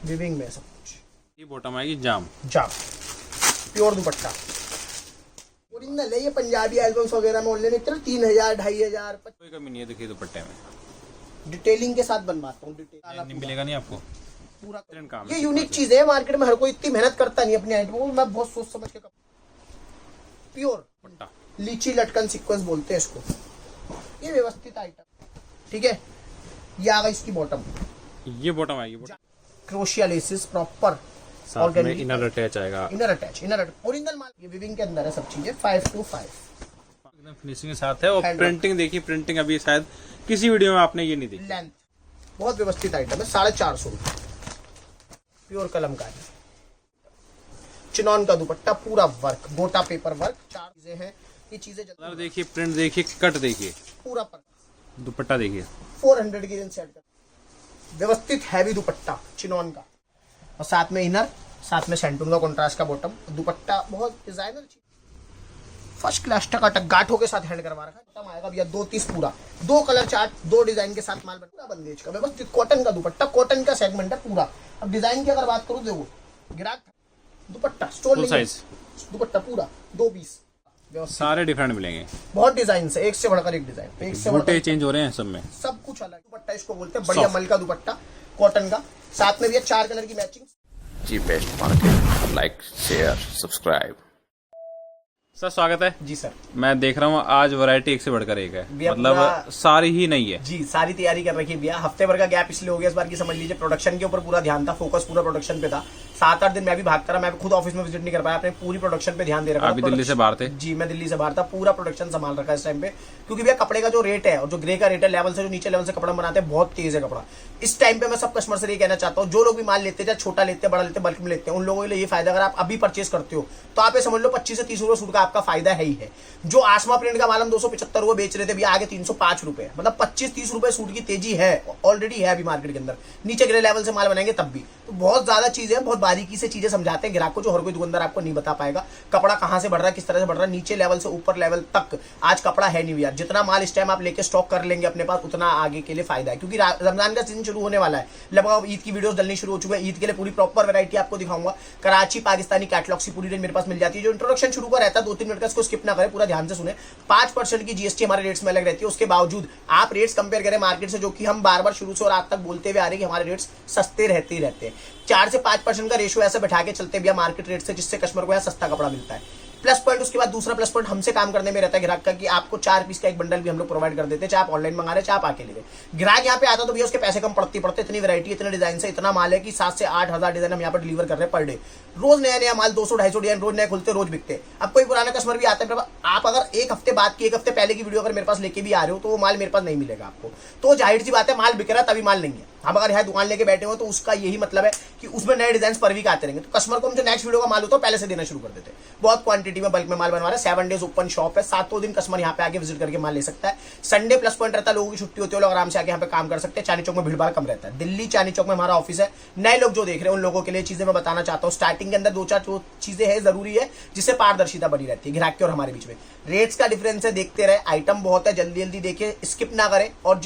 Viewing में सब कुछ। ये बॉटम आएगी जाम प्योर दुपट्टा ओरिजिनल है ये। पंजाबी एल्बम्स वगैरह में ऑनलाइन इतना 3000 2500 कोई कमी नहीं है। देखिए दुपट्टे में डिटेलिंग के साथ बनवाता हूँ। नहीं मिलेगा नहीं आपको पूरा काम। ये यूनिक चीज है, मार्केट में हर कोई इतनी मेहनत करता नहीं अपनी आइटम को। मैं बहुत सोच समझ के प्योर दुपट्टा लीची लटकन सीक्वेंस बोलते हैं इसको। ये व्यवस्थित आइटम, ठीक है। ये आ गई इसकी बॉटम, ये बॉटम आएगी क्रोशिया लेसिस प्रॉपर साथ में इनर अटैच आएगा। इनर ओरिजिनल माल। ये विविंग के अंदर है सब चीजें 5 to 5 एकदम फिनिशिंग के साथ है। और प्रिंटिंग देखिए, प्रिंटिंग अभी शायद किसी वीडियो में आपने ये नहीं देखी। लेंथ बहुत व्यवस्थित आइटम है। 450 रुपए प्योर कलमकारी चिनॉन का दुपट्टा, पूरा वर्क, गोटा पेपर वर्क। 4 चीजें हैं ये चीजें। कलर देखिए, प्रिंट देखिए, कट देखिए, पूरा दुपट्टा देखिए 400 की रेंज सेट कर। व्यवस्थित हैवी दुपट्टा चिनॉन का, और साथ में इनर, साथ में सेंटून का कॉन्ट्रास्ट का बॉटम। दुपट्टा बहुत डिजाइनर चीज, फर्स्ट क्लास टकाटक गांठों के साथ हैंड करवा रखा है। बॉटम आएगा भैया 2 पूरा, 2 कलर चार्ट, 2 डिजाइन के साथ माल बना। पूरा बंदेज का व्यवस्थित कॉटन का दुपट्टा, कॉटन का सेगमेंट है पूरा। अब डिजाइन की अगर बात करूं, देखो गिराक दुपट्टा स्टोन साइज दुपट्टा पूरा 2 पीस सारे डिफरेंट मिलेंगे। बहुत डिजाइन है, एक से बढ़कर एक डिजाइन, एक से बूटे चेंज हो रहे हैं सब में, सब कुछ अलग। दुपट्टा इसको बोलते हैं बढ़िया मल का दुपट्टा कॉटन का, साथ में भी 4 कलर की matching. Cheapest market, like share subscribe. Sir स्वागत है जी सर। मैं देख रहा हूँ आज वैरायटी एक से बढ़कर एक है, मतलब सारी ही नहीं है जी। सारी तैयारी कर रखी है भैया। हफ्ते भर का गैप इसलिए हो गया इस बार की, समझ लीजिए प्रोडक्शन के ऊपर पूरा ध्यान था, फोकस पूरा प्रोडक्शन पे था। 7-8 दिन मैं भी भागता रहा, मैं खुद ऑफिस में विजिट नहीं कर पाया, अपने पूरी प्रोडक्शन पे ध्यान दे रखा। अभी दिल्ली से बाहर थे? जी मैं दिल्ली से बाहर था, पूरा प्रोडक्शन संभाल रखा है इस टाइम पे। क्योंकि भैया कपड़े का जो रेट है और जो ग्रे का रेट है, लेवल से जो नीचे लेवल से कपड़ा बनाते हैं, बहुत तेज है कपड़ा। इस टाइम पे मैं सब कस्टमर से ये कहना चाहता हूँ, जो लोग भी माल लेते हैं, छोटा लेते हैं, बड़ा लेते हैं, बल्क में लेते हैं, उन लोगों के लिए ये फायदा, अगर आप अभी परचेस करते हो तो आप ये समझ लो 25 से 30 रुपए सूट का आपका फायदा है ही है। जो आसमा प्रिंट का माल हम 275 रुपए बेच रहे थे, भैया आगे 305 रुपए, मतलब 25-30 रुपए सूट की तेजी है, ऑलरेडी है अभी मार्केट के अंदर। नीचे ग्रे लेवल से माल बनाएंगे तब भी, तो बहुत ज्यादा चीजें हैं, बहुत बारीकी से चीजें समझाते हैं ग्राहक को, जो हर कोई दुकानदार आपको नहीं बता पाएगा। कपड़ा कहां से बढ़ रहा है, किस तरह से बढ़ रहा है, नीचे लेवल से ऊपर लेवल तक आज कपड़ा है नहीं भैया। जितना माल इस टाइम आप लेके स्टॉक कर लेंगे अपने पास, उतना आगे के लिए फायदा है। क्योंकि रमजान का सीजन शुरू होने वाला है, लगभग ईद की वीडियोस डलनी शुरू हो चुकी है। ईद के लिए पूरी प्रॉपर वैरायटी आपको दिखाऊंगा। कराची पाकिस्तानी कैटलॉग्स की पूरी रेंज मेरे पास मिल जाती है। जो इंट्रोडक्शन शुरू का रहता है 2-3 मिनट का, इसको स्किप ना करें, पूरा ध्यान से सुने। 5% की जीएसटी हमारे रेट्स में अलग रहती है। उसके बावजूद आप रेट्स कंपेयर करें मार्केट से, जो कि हम बार बार शुरू से और आज तक बोलते हुए आ रहे हैं कि हमारे रेट्स सस्ते रहते ही रहते हैं। 4 से 5% का रेशियो ऐसे बैठा के चलते भैया मार्केट रेट से, जिससे कस्टमर को सस्ता कपड़ा मिलता है। प्लस पॉइंट, उसके बाद दूसरा प्लस पॉइंट हमसे काम करने में रहता है ग्राहक का, कि आपको 4 पीस का एक बंडल भी हम लोग प्रोवाइड कर देते हैं, चाहे आप ऑनलाइन मंगा रहे, चाहे आप आके ले रहे। ग्राहक यहाँ पे आता तो भैया उसके पैसे कम पड़ते, इतनी वैरायटी, इतने डिजाइन से इतना माल है कि 7 से 8 हजार डिजाइन हम यहाँ पर डिलीवर कर रहे हैं पर डे। रोज नया नया माल 200-250 डिजाइन रोज नए खुलते, रोज बिकते। अब कोई पुराना कस्टमर भी आता है, आप अगर एक हफ्ते बाद की, 1 हफ्ते पहले की वीडियो अगर मेरे पास लेके भी आ रहे हो, तो वो माल मेरे पास नहीं मिलेगा आपको। तो जाहिर सी बात है, माल बिक रहा है तभी माल नहीं है। हम अगर यहाँ दुकान लेके बैठे हो तो उसका यही मतलब है कि उसमें नए डिजाइन पर वीक आते रहेंगे। तो कस्टमर को हम जो नेक्स्ट वीडियो का माल होता है पहले से देना शुरू कर देते हैं। बहुत क्वांटिटी में बल्क में माल बनवा रहे हैं। 7 डेज ओपन शॉप है, 7 दिन कस्टमर यहाँ पे आके विजिट करके माल ले सकता है। संडे प्लस पॉइंट रहता है, लोगों की छुट्टी होती है, लोग आराम से आके यहाँ पे काम कर सकते हैं। चांदनी चौक में भीड़ भाड़ कम रहता है। दिल्ली चांदनी चौक में हमारा ऑफिस है। नए लोग जो देख रहे हैं उन लोगों के लिए चीजें मैं बताना चाहता हूँ। स्टार्टिंग के अंदर 2-4 जो चीजें हैं जरूरी है, जिससे पारदर्शिता बनी रहती है ग्राहक के और हमारे बीच में। रेट्स का डिफरेंस है, देखते रहे, आइटम बहुत है, जल्दी जल्दी देखिए, स्किप ना करें। और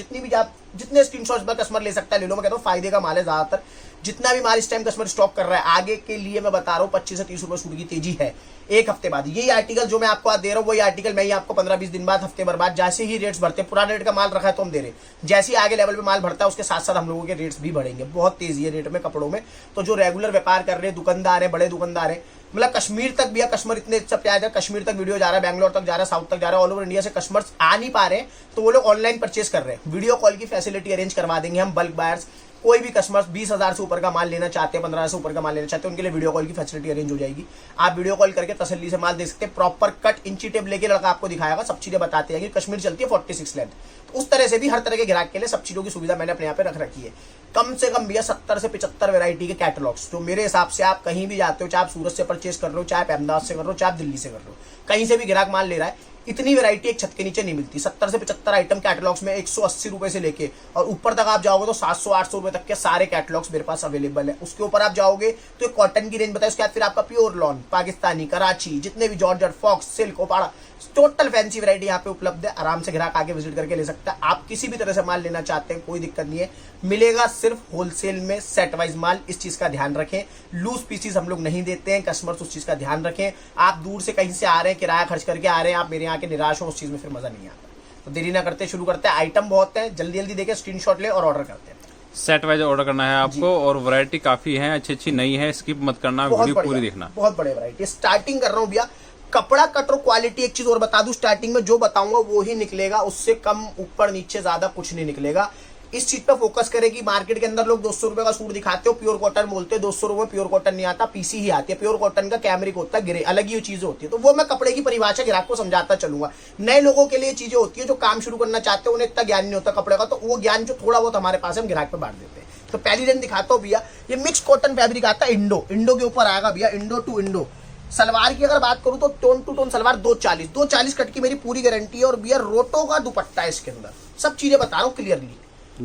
जितने स्क्रीनशॉट्स पर कस्टमर ले सकता है ले लो। मैं कहता हूँ फायदे का माल है ज्यादातर। जितना भी माल इस टाइम कस्टमर स्टॉक कर रहा है, आगे के लिए मैं बता रहा हूँ 25 से 30 रुपए सूट की तेजी है। एक हफ्ते बाद यही आर्टिकल जो मैं आपको आज दे रहा हूँ, वही आर्टिकल मैं ही आपको 15-20 दिन बाद, हफ्ते भर बाद, जैसे ही रेट्स बढ़ते, पुराने रेट का माल रखा है तो हम दे रहे हैं, जैसे ही आगे लेवल पे माल बढ़ता है उसके साथ साथ हम लोगों के रेट्स भी बढ़ेंगे। बहुत तेजी है रेट में, कपड़ों में। तो जो रेगुलर व्यापार कर रहे हैं, दुकानदार है, बड़े दुकानदार है, मतलब कश्मीर तक भी कस्टमर इतने सब प्यार है, कश्मीर तक वीडियो जा रहा है, बैंगलोर तक जा रहा है, साउथ तक जा रहा है, ऑल ओवर इंडिया से कस्टमर्स आ नहीं पा रहे हैं, तो वो लोग ऑनलाइन परचेस कर रहे हैं। वीडियो कॉल की फैसिलिटी अरेंज करवा देंगे हम। बल्क बायर्स, कोई भी कस्टमर 20,000 से ऊपर का माल लेना चाहते हैं, 15,000 से ऊपर का माल लेना चाहते हैं, उनके लिए वीडियो कॉल की फैसिलिटी अरेंज हो जाएगी। आप वीडियो कॉल करके तसल्ली से माल दे सकते हैं। प्रॉपर कट इंची टेप लेके लड़का आपको दिखाएगा, सब चीजें बताते हैं कि कश्मीर चलती है 46 लेंथ। तो उस तरह से भी हर तरह के ग्राहक के लिए सब चीजों की सुविधा मैंने अपने यहाँ पे रख रखी है। कम से कम भैया 70 से 75 वैरायटी के कैटलॉग्स, जो मेरे हिसाब से आप कहीं भी जाते हो, चाहे आप सूरत से परचेस कर रहे हो, चाहे आप अहमदाबाद से कर रहे हो, चाहे आप दिल्ली से कर रहे हो, कहीं से भी ग्राहक माल ले रहा है, इतनी वैरायटी एक छत के नीचे नहीं मिलती। 70 से 75 आइटम कैटलॉग्स में 180 रुपए से लेके और ऊपर तक आप जाओगे तो 700-800 रुपए तक के सारे कैटलॉग्स मेरे पास अवेलेबल है। उसके ऊपर आप जाओगे तो एक कॉटन की रेंज बताए, उसके बाद फिर आपका प्योर लॉन, पाकिस्तानी, कराची, जितने भी जॉर्जेट, फॉक्स, सिल्क, ओपाड़ा, टोटल फैंसी वैरायटी यहाँ पे उपलब्ध है। आराम से ग्राहक आके विजिट करके ले सकता है। आप किसी भी तरह से माल लेना चाहते हैं कोई दिक्कत नहीं है, मिलेगा सिर्फ होलसेल में सेट वाइज माल। इस चीज का ध्यान रखें, लूज पीसीज हम लोग नहीं देते हैं, कस्टमर्स उस चीज का ध्यान रखें। आप दूर से कहीं से आ रहे हैं, किराया खर्च करके आ रहे हैं, आप मेरे यहाँ के निराश हो, उस चीज में फिर मजा नहीं आता। तो देरी ना करते शुरू करते हैं। आइटम बहुत है, जल्दी जल्दी देखें, स्क्रीनशॉट ले और ऑर्डर करते हैं। सेट वाइज ऑर्डर करना है आपको, और वैरायटी काफी है, अच्छी अच्छी नई है, स्किप मत करना, बहुत वीडियो पूरी बढ़िया, देखना। बहुत बढ़िया वैरायटी। स्टार्टिंग कर रहा हूँ भैया, कपड़ा कट और क्वालिटी। एक चीज और बता दूं, स्टार्टिंग में जो बताऊंगा वो ही निकलेगा, उससे कम ऊपर नीचे ज्यादा कुछ नहीं निकलेगा। इस चीज पे फोकस करेगी। मार्केट के अंदर लोग 200 रुपए का सूट दिखाते हो, प्योर कॉटन बोलते हैं, 200 रुपए प्योर कॉटन नहीं आता, पीसी ही आती है। प्योर कॉटन का कैमरिक होता है, ग्रे, अलग ही चीजें होती है। तो वो मैं कपड़े की परिभाषा ग्राहक को समझाता चलूंगा। नए लोगों के लिए चीजें होती है, जो काम शुरू करना चाहते हैं उन्हें इतना ज्ञान नहीं होता कपड़े का, तो वो ज्ञान जो थोड़ा बहुत हमारे पास है हम ग्राहक पे बांट देते हैं। तो पहली रेंज दिखाता हूँ भैया, ये मिक्स कॉटन फैब्रिक आता है, इंडो इंडो के ऊपर आएगा भैया, इंडो टू इंडो। सलवार की अगर बात करूं तो tone to tone salwar 240 cut की मेरी पूरी गारंटी है। और भैया रोटो का दुपट्टा है इसके अंदर, सब चीजें बता रहा हूँ क्लियरली।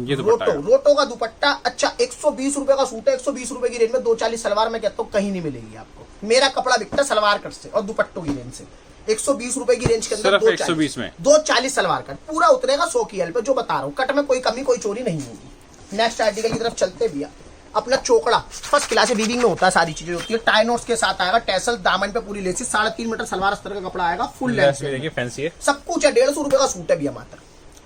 ये रोटो का दुपट्टा। अच्छा, 120 रुपए का सूट है, 120 रुपए की रेंज में 240 सलवार मैं कहता हूँ कहीं नहीं मिलेगी आपको। मेरा कपड़ा बिकता सलवार कट से और दुपट्टों की रेंज से। 120 रुपए की रेंज के अंदर 120 में 240 सलवार कट पूरा उतरेगा 100 की एल पे। जो बता रहा हूँ, कट में कोई कमी कोई चोरी नहीं होगी। नेक्स्ट आर्टिकल की तरफ चलते भैया। अपना चोकड़ा फर्स्ट क्लास वीविंग में होता है, सारी चीजें होती है। टाई नोट्स के साथ आएगा, टैसल दामन पे पूरी लेसी, 3.5 मीटर सलवार अस्तर का कपड़ा आएगा, फुल लेंथ में। देखिए फैंसी है, सब कुछ है। 150 रुपए का सूट है भैया, मात्र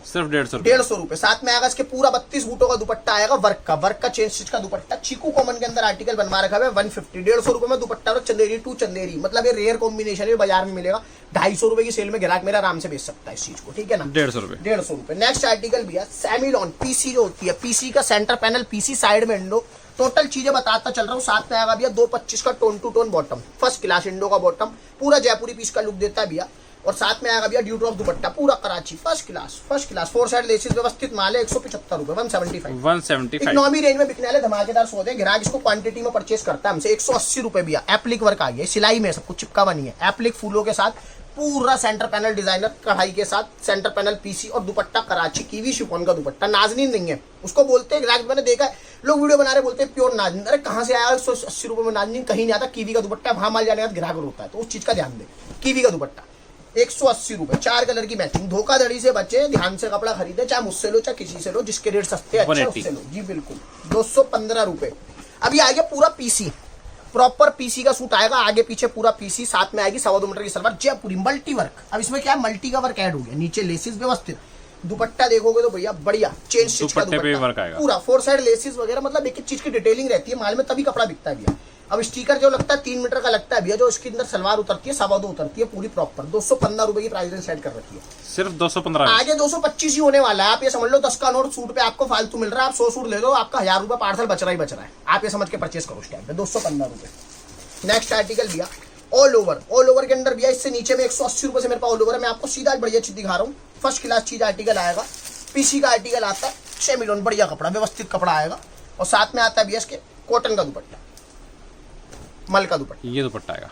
सिर्फ 150 रुपए। साथ में आएगा इसके पूरा 32 बूटों का दुपट्टा आएगा, वर्क का चेन स्टिच का दुपट्टा। चीकू कॉमन के अंदर आर्टिकल बनवा रखा है 150, 150 रुपए में दुपट्टा और चंदेरी टू चंदेरी। मतलब ये रेयर कॉम्बिनेशन है, बाजार में मिलेगा। 250 रुपए की सेल में ग्राहक मेरा आराम से बेच सकता है इस चीज को, ठीक है ना। 150 रुपए। नेक्स्ट आर्टिकल भैया सेमीलॉन पीसी जो होती है, पीसी का सेंटर पैनल, पीसी साइड में इंडो। टोटल चीजें बताता चल रहा हूँ। साथ में आएगा भैया 225 का tone to tone bottom, first class Indo का बॉटम, पूरा जयपुरी पीस का लुक देता है भैया। और साथ में आएगा भैया ड्यू ड्रॉप दुपट्टा, पूरा Karachi, first class 4 side laces व्यवस्थित माल है। 175 रुपए, 175। इकोनॉमी रेंज में बिकने वाले धमाकेदार सौदे। ग्राहक इसको क्वांटिटी में परचेस करता है हमसे। 180 रुपए भैया। एप्लिक वर्क आ गया, सिलाई में सब कुछ चिपका बनी है, एप्लिक फूलों के साथ, पूरा सेंटर पैनल डिजाइनर कढ़ाई के साथ, सेंटर पैनल पीसी और दुपट्टा कराची कीवी शिफॉन का दुपट्टा। नाजनीन नहीं है उसको बोलते हैं, ग्राहक मैंने देखा है लोग वीडियो बना रहे बोलते हैं प्योर नाजनीन। अरे कहां से आया 180 रुपए में नाजनीन? कहीं नहीं आता, कीवी का दुपट्टा। वहां माल जाने का ग्राहक होता है, तो उस चीज का ध्यान दे। कीवी का दुपट्टा 180 रुपए, 4 कलर की मैचिंग। धोखाधड़ी से बचे, ध्यान से कपड़ा खरीदे, चाहे मुझसे लो चाहे किसी से लो, जिसके रेट सस्ते अच्छे उससे लो जी, बिल्कुल। 215 रुपए। अभी आ गया पूरा पीसी, प्रॉपर पीसी का सूट आएगा, आगे पीछे पूरा पीसी। साथ में आएगी 2.25 मीटर की सलवार, जयपुरी मल्टी वर्क। अब इसमें क्या मल्टी का वर्क ऐड हो गया, नीचे लेसिस व्यवस्थित। दुपट्टा देखोगे तो भैया बढ़िया चेन स्टिच का दुपट्टा, पूरा 4 साइड लेसिस वगैरह। मतलब एक एक चीज की डिटेलिंग रहती है माल में, तभी कपड़ा बिकता है भैया। अब स्टिकर जो लगता है 3 मीटर का लगता है भैया, जो इसके अंदर सलवार उतरती है 2.25 उतरती है पूरी प्रॉपर। 215 रुपए की प्राइस रेंज सेट कर रखी है, सिर्फ 215। आगे 225 ही होने वाला है। आप ये समझ लो 10 का नोट सूट पे आपको फालतू मिल रहा है। आप 100 सूट ले लो, आपका 1000 रुपए पार्सल बच रहा है। आप ये समझ के परचेस करो उस टाइम पे। 215 रुपए। नेक्स्ट आर्टिकल भैया ऑल ओवर के अंदर भैया, इससे नीचे में 180 रुपए से मेरे पास ऑल ओवर है। मैं आपको सीधा बढ़िया चीज दिखा रहा हूँ। फर्स्ट क्लास चीज आर्टिकल आएगा, पीसी का आर्टिकल आता है, सेमीलोन बढ़िया कपड़ा, व्यवस्थित कपड़ा आएगा। और साथ में आता है भैया इसके कॉटन का दुपट्टा, मल का दुपट्टा। ये दुपट्टा आएगा,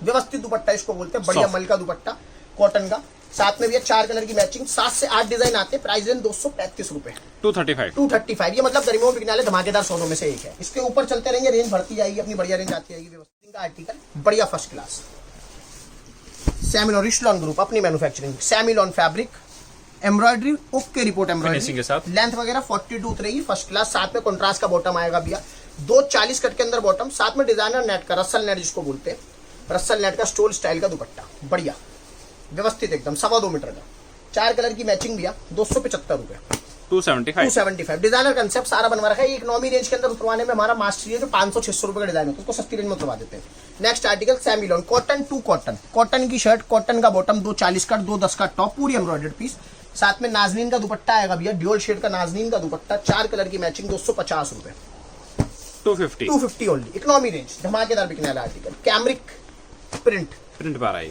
व्यवस्थित दुपट्टा इसको बोलते हैं, बढ़िया मल का दुपट्टा कॉटन का। साथ में भैया 4 कलर की मैचिंग, 7 से 8 डिजाइन आते हैं। प्राइस रेंज 235 रुपए, 235। ये मतलब गर्मियों में बिकने वाले धमाकेदार सोनों में से एक है। इसके ऊपर चलते रहेंगे, रेंज बढ़ती जाएगी, अपनी बढ़िया रेंज आती जाएगी। व्यवस्थित का आर्टिकल बढ़िया फर्स्ट क्लास, सेमिलॉन रिशलॉन ग्रुप अपनी मैन्युफैक्चरिंग, सेमिलॉन fabric, embroidery okay report embroidery के साथ, लेंथ वगैरह 42 उतरेगी, फर्स्ट क्लास। साथ में कॉन्ट्रास्ट का बॉटम आएगा भैया, 240 कट के अंदर बॉटम। साथ में डिजाइनर नेट का, रसल नेट जिसको बोलते हैं, रसल नेट का स्टोल स्टाइल का दुपट्टा, बढ़िया व्यवस्थित एकदम, 2.25 मीटर का। 4 कलर की मैचिंग भैया, 275 रुपए, 275। डिजाइनर कंसेप्ट सारा बनवा रखा है। इकोनॉमी रेंज के अंदर उतरवाने में हमारा मास्टरी है, जो 500-600 रुपए का डिजाइन होता है, उसको सस्ती रेंज में उतरवा देते हैं। नेक्स्ट आर्टिकल सेमिलॉन कॉटन टू कॉटन, कॉटन की शर्ट, कॉटन का बॉटम, 240 का 210 का टॉप, पूरी एम्ब्रॉयडर्ड पीस। साथ में नाजनीन का दुपट्टा आएगा भैया, ड्यूल शेड का नाजनीन का दुपट्टा, 4 कलर की मैचिंग, 250 रुपए, 250 ओनली। इकोनॉमी रेंज धमाकेदार बिकने वाला आर्टिकल। कैमरिक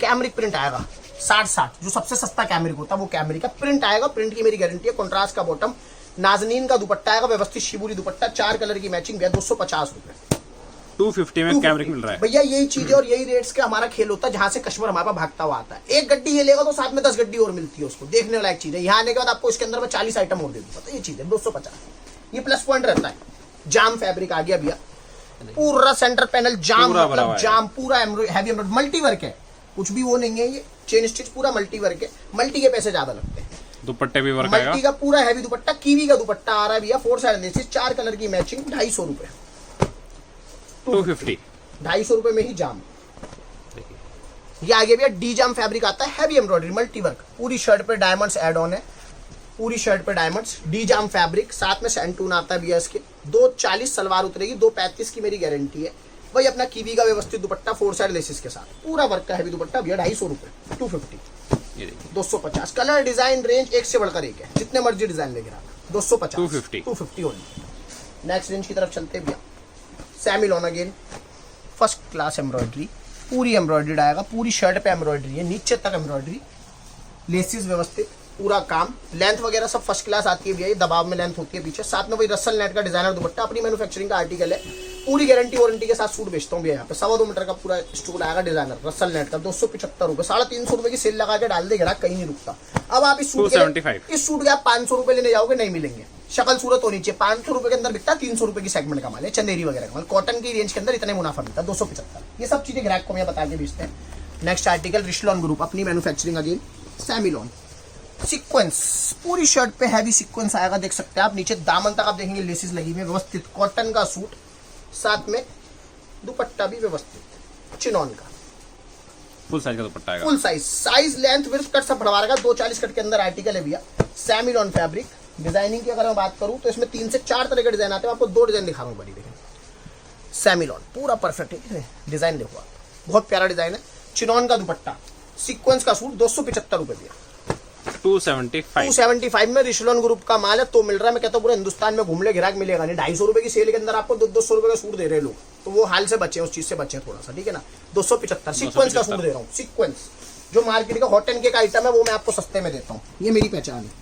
कैमरिक प्रिंट आएगा 60 जो सबसे सस्ता कैमरिक होता है वो कैमरिक का प्रिंट आएगा। प्रिंट की मेरी गारंटी है। कॉन्ट्रास्ट का बॉटम, नाजनीन का दुपट्टा आएगा, व्यवस्थित शिबूरी दुपट्टा, 4 कलर की मैचिंग भैया, 250 रुपए, 250 में कैमरिक मिल रहा है भैया। यही चीजें और यही रेट्स का हमारा खेल होता है, जहां से कस्टमर हमारे पास भागता हुआ आता है। एक गड्डी ये लेगा तो साथ में 10 गड्डी और मिलती है उसको, देखने लायक चीज है। यहाँ आने के बाद आपको इसके अंदर में 40 आइटम और दे दूंगा, तो ये चीज है 250। ये प्लस पॉइंट रहता है। जाम फैब्रिक आ गया भैया, पूरा सेंटर पैनल जाम, मतलब जाम, पूरा हैवी एम्ब्रॉयडरी, मल्टी वर्क है, कुछ भी वो नहीं है। ये चेन स्टिच पूरा मल्टी वर्क है, मल्टी के पैसे ज्यादा लगते हैं। दुपट्टे भी वर्क आएगा। मल्टी का पूरा हैवी दुपट्टा, कीवी का दुपट्टा आ रहा है भैया, 4 साइड लेसिस, 4 कलर की मैचिंग, 250 रुपए, 250, 250 रुपए में ही जाम। ये आगे भैया डी जाम फैब्रिक आता है, हैवी एम्ब्रॉयडरी मल्टी वर्क, पूरी शर्ट पे डायमंड्स ऐड ऑन है, पूरी शर्ट पे डायमंड्स, डी जाम फैब्रिक, साथ में सैंटून आता है भैया इसके। 240 सलवार उतरेगी, 235 की मेरी गारंटी है। वही अपना कीवी का व्यवस्थित दुपट्टा 4 साइड लेसिस के साथ, पूरा वर्क का हैवी दुपट्टा भैया 250 रुपए, 250, ये देखिए 250। कलर डिजाइन रेंज एक से बढ़कर एक है, जितने मर्जी डिजाइन लेके रहा, 250, 250 ओनली। नेक्स्ट रेंज की तरफ चलते भैया, semi lawn again, first class embroidery, पूरी एम्ब्रॉयडरी आएगा, पूरी शर्ट पे एम्ब्रॉयडरी है, नीचे तक एम्ब्रॉयडरी, लेसिस व्यवस्थित, पूरा काम, लेंथ वगैरह सब फर्स्ट क्लास आती है भैया, ये दबाव में लेंथ होती है पीछे। साथ में वही रसल नेट का डिजाइनर दुपट्टा, अपनी मैन्युफैक्चरिंग का आर्टिकल है, पूरी गारंटी वारंटी के साथ सूट बेचता हूँ भैया यहाँ पे। 2.25 मीटर का पूरा स्टूल आएगा डिजाइनर रसल नेट का, 275 रुपए, 350 रुपए की सेल लगा के डाल दे ग्राहक, कहीं नहीं रुकता। अब आप इस सूट के आप 500 रुपए लेने जाओगे, नहीं मिलेंगे, शक्ल सूरत होनी चाहिए। 500 रुपए के अंदर बिकता, 300 रुपए की सेगमेंट का माल है, चंदेरी वगैरह का माल, कॉटन की रेंज के अंदर इतने मुनाफा मिलता है, 275। ये सब चीजें ग्राहक को मैं बता के बेचते हैं। नेक्स्ट आर्टिकल रिशलॉन ग्रुप, अपनी मैन्युफैक्चरिंग अगेन, सेमिलॉन, सीक्वेंस, पूरी शर्ट पे हैवी सीक्वेंस आएगा, देख सकते हैं आप, नीचे दामन तक आप देखेंगे लेसिस लगी हुई है, व्यवस्थित कॉटन का सूट, साथ में दुपट्टा भी व्यवस्थित चिनॉन का, फुल साइज का दुपट्टा आएगा, full size length width cut सब बढ़वा रहेगा। 240 कट के अंदर आर्टिकल है भैया, सेमिलॉन फैब्रिक। डिजाइनिंग की अगर मैं बात करूं तो इसमें 3 से 4 तरह के डिजाइन आते हैं, आपको 2 डिजाइन दिखा रहा हूं बड़ी, देखें सेमिलॉन पूरा परफेक्ट है, डिजाइन देखो आप, बहुत प्यारा डिजाइन है, चिनॉन का दुपट्टा, सीक्वेंस का सूट, 275 रुपए भैया, 275 में रिशलॉन ग्रुप का माल है, तो मिल रहा है। मैं कहता हूँ पूरे हिंदुस्तान में घूम ले ग्राहक मिलेगा नहीं, 250 रुपए की सेल के अंदर आपको 200 रुपए का सूट दे रहे लोग, तो वो हाल से बचे, उस चीज से बचे थोड़ा सा, ठीक है ना। 275 सीक्वेंस का सूट दे रहा हूँ, सीक्वेंस जो मार्केट का हॉट एंड केक आइटम है वो मैं आपको सस्ते में देता हूँ, ये मेरी पहचान है।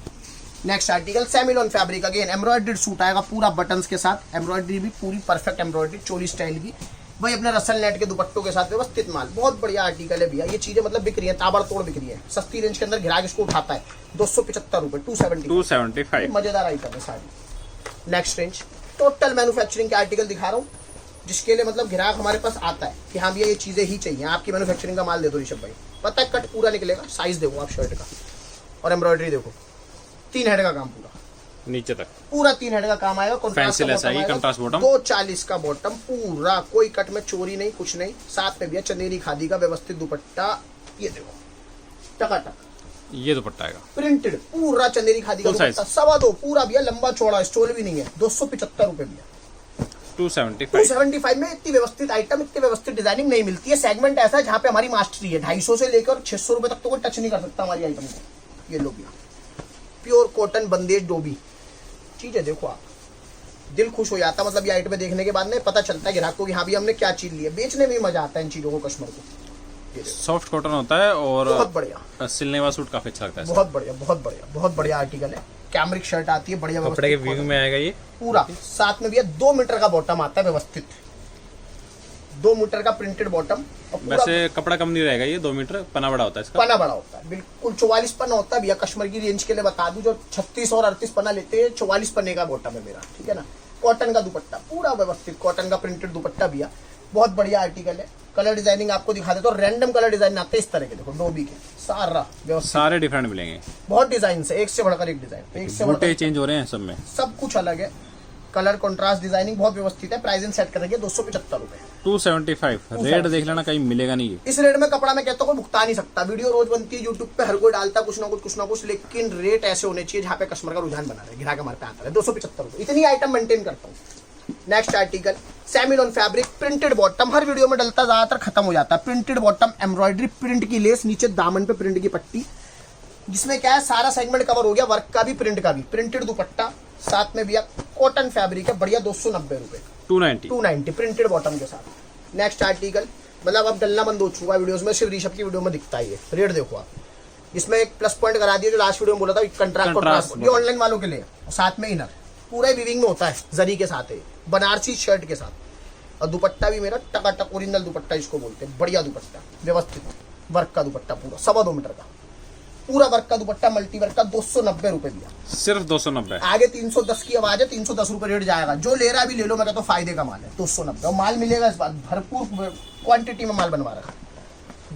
नेक्स्ट आर्टिकल सेमिलॉन फैब्रिक अगेन, एम्ब्रॉयडर्ड सूट आएगा पूरा बटन्स के साथ, एम्ब्रॉयडरी भी पूरी परफेक्ट एम्ब्रॉयडरी, चोली स्टाइल की, वही अपने रसल नेट के दुपट्टों के साथ व्यवस्थित माल, बहुत बढ़िया आर्टिकल है भैया। ये चीजें मतलब बिक रही है, ताबड़तोड़ बिक रही है, सस्ती रेंज के अंदर ग्राहक इसको उठाता है, 275 रुपए, 275, मजेदार आइटम है सारी। नेक्स्ट रेंज टोटल मैन्युफैक्चरिंग के आर्टिकल दिखा रहा हूँ, जिसके लिए मतलब ग्राहक हमारे पास आता है कि हाँ भैया ये चीजें ही चाहिए, आपकी मैन्युफैक्चरिंग का माल दे दो ऋषभ भाई, पता है कट पूरा निकलेगा, साइज देखो आप शर्ट का, और एम्ब्रॉयडरी देखो, 3 हेड का काम पूरा नीचे तक, पूरा 3 हेड का काम आएगा, कंट्रास्ट बॉटम, 240 का बॉटम, पूरा कोई कट में चोरी नहीं, कुछ नहीं। साथ में भैया चंदेरी खादी का व्यवस्थित दुपट्टा, ये देखो टकाटक, ये दुपट्टा आएगा प्रिंटेड, पूरा चंदेरी खादी का दुपट्टा, 2.25 पूरा भैया, लंबा चौड़ा, स्टोल भी नहीं है, 275 रुपए भैया, 275 में इतनी व्यवस्थित आइटम, इतनी व्यवस्थित डिजाइनिंग नहीं मिलती है। सेगमेंट ऐसा है जहाँ पे हमारी मास्टरी है, 250 से लेकर 600 रुपए तक तो कोई टच नहीं कर सकता हमारी आइटम को। ये लो भैया प्योर कॉटन बंदेज डोबी चीजें देखो आप, दिल खुश हो जाता, मतलब ये आइटम देखने के बाद में पता चलता है ग्राहक को कि हाँ भी हमने क्या चीज ली है, बेचने में भी मजा आता है इन चीजों को कस्टमर को। सॉफ्ट कॉटन होता है और बहुत बढ़िया, सिलने वाला सूट काफी अच्छा लगता है, बहुत बढ़िया, बहुत बढ़िया, बहुत बढ़िया आर्टिकल है। कैमरिक शर्ट आती है बढ़िया, कपड़े के व्यू में आएगा ये पूरा, साथ में भैया 2 मीटर का बॉटम आता है व्यवस्थित, 2 मीटर का प्रिंटेड बॉटम। वैसे कपड़ा कम नहीं रहेगा, ये 2 मीटर, पना बड़ा होता है इसका, पना बड़ा होता है बिल्कुल, 44 पन्ना होता है भैया। कस्टमर की रेंज के लिए बता दूं, जो 36 और 38 पन्ना लेते हैं, 44 पन्ने का बॉटम है मेरा, ठीक है ना। कॉटन का दुपट्टा, पूरा व्यवस्थित कॉटन का प्रिंटेड दुपट्टा भैया, बहुत बढ़िया आर्टिकल है। कलर डिजाइनिंग आपको दिखा देता हूँ, रैंडम कलर डिजाइन आते हैं इस तरह के, देखो डोबी के, सारा व्यवस्थित, सारे डिफरेंट मिलेंगे, बहुत डिजाइन से, एक से बढ़कर एक डिजाइन, एक से बढ़कर चेंज हो रहे हैं सब में, सब कुछ अलग है, कलर कॉन्ट्रास्ट डिजाइनिंग बहुत व्यवस्थित है। प्राइसिंग सेट करेंगे 275 रुपए, 275, रेट देख लेना, कहीं मिलेगा नहीं। इस रेट में कपड़ा मैं कहता हूँ कोई भुगता नहीं सकता। वीडियो रोज बनती है यूट्यूब पे, हर कोई डालता कुछ ना कुछ, लेकिन रेट ऐसे होने चाहिए जहाँ पे कस्टमर का रुझान बना रहे, ग्राहक हमारे पे आता है। 275 रुपए, इतनी आइटम मेंटेन करता हूँ। नेक्स्ट आर्टिकल सेमिलॉन फैब्रिक, प्रिंटेड बॉटम, हर वीडियो में डलता, ज्यादातर खत्म हो जाता है। प्रिंटेड बॉटम, एम्ब्रॉयडरी प्रिंट की लेस, नीचे दामन पे प्रिंट की पट्टी, जिसमें क्या है सारा सेगमेंट कवर हो गया, वर्क का भी प्रिंट का भी, प्रिंटेड दुपट्टा, साथ में भैया कॉटन फैब्रिक है बढ़िया, 290 रुपए, 290 प्रिंटेड बॉटम के साथ। नेक्स्ट आर्टिकल, मतलब अब डलना बंद हो चुका है वीडियोस में, सिर्फ ऋषभ की वीडियो में दिखता है। रेट देखो आप, इसमें एक प्लस पॉइंट करा दिया जो लास्ट वीडियो में बोला था, कंट्रास्ट, ये ऑनलाइन वालों के लिए, साथ में इनर पूरा विविंग में होता है, जरी के साथ है, बनारसी शर्ट के साथ, और दुपट्टा भी मेरा टकाटक ओरिजिनल दुपट्टा इसको बोलते हैं, बढ़िया दुपट्टा, व्यवस्थित वर्क का दुपट्टा, पूरा 2.25 मीटर का पूरा वर्क का दुपट्टा, मल्टी वर्क का, 290 रुपए दिया, सिर्फ 290। आगे 310 की आवाज है, 310 रुपए रेट जाएगा, जो ले रहा है भी ले लो, मैं कहता हूँ फायदे का माल है। 290 और माल मिलेगा इस बार, भरपूर क्वांटिटी में माल बनवा रखा।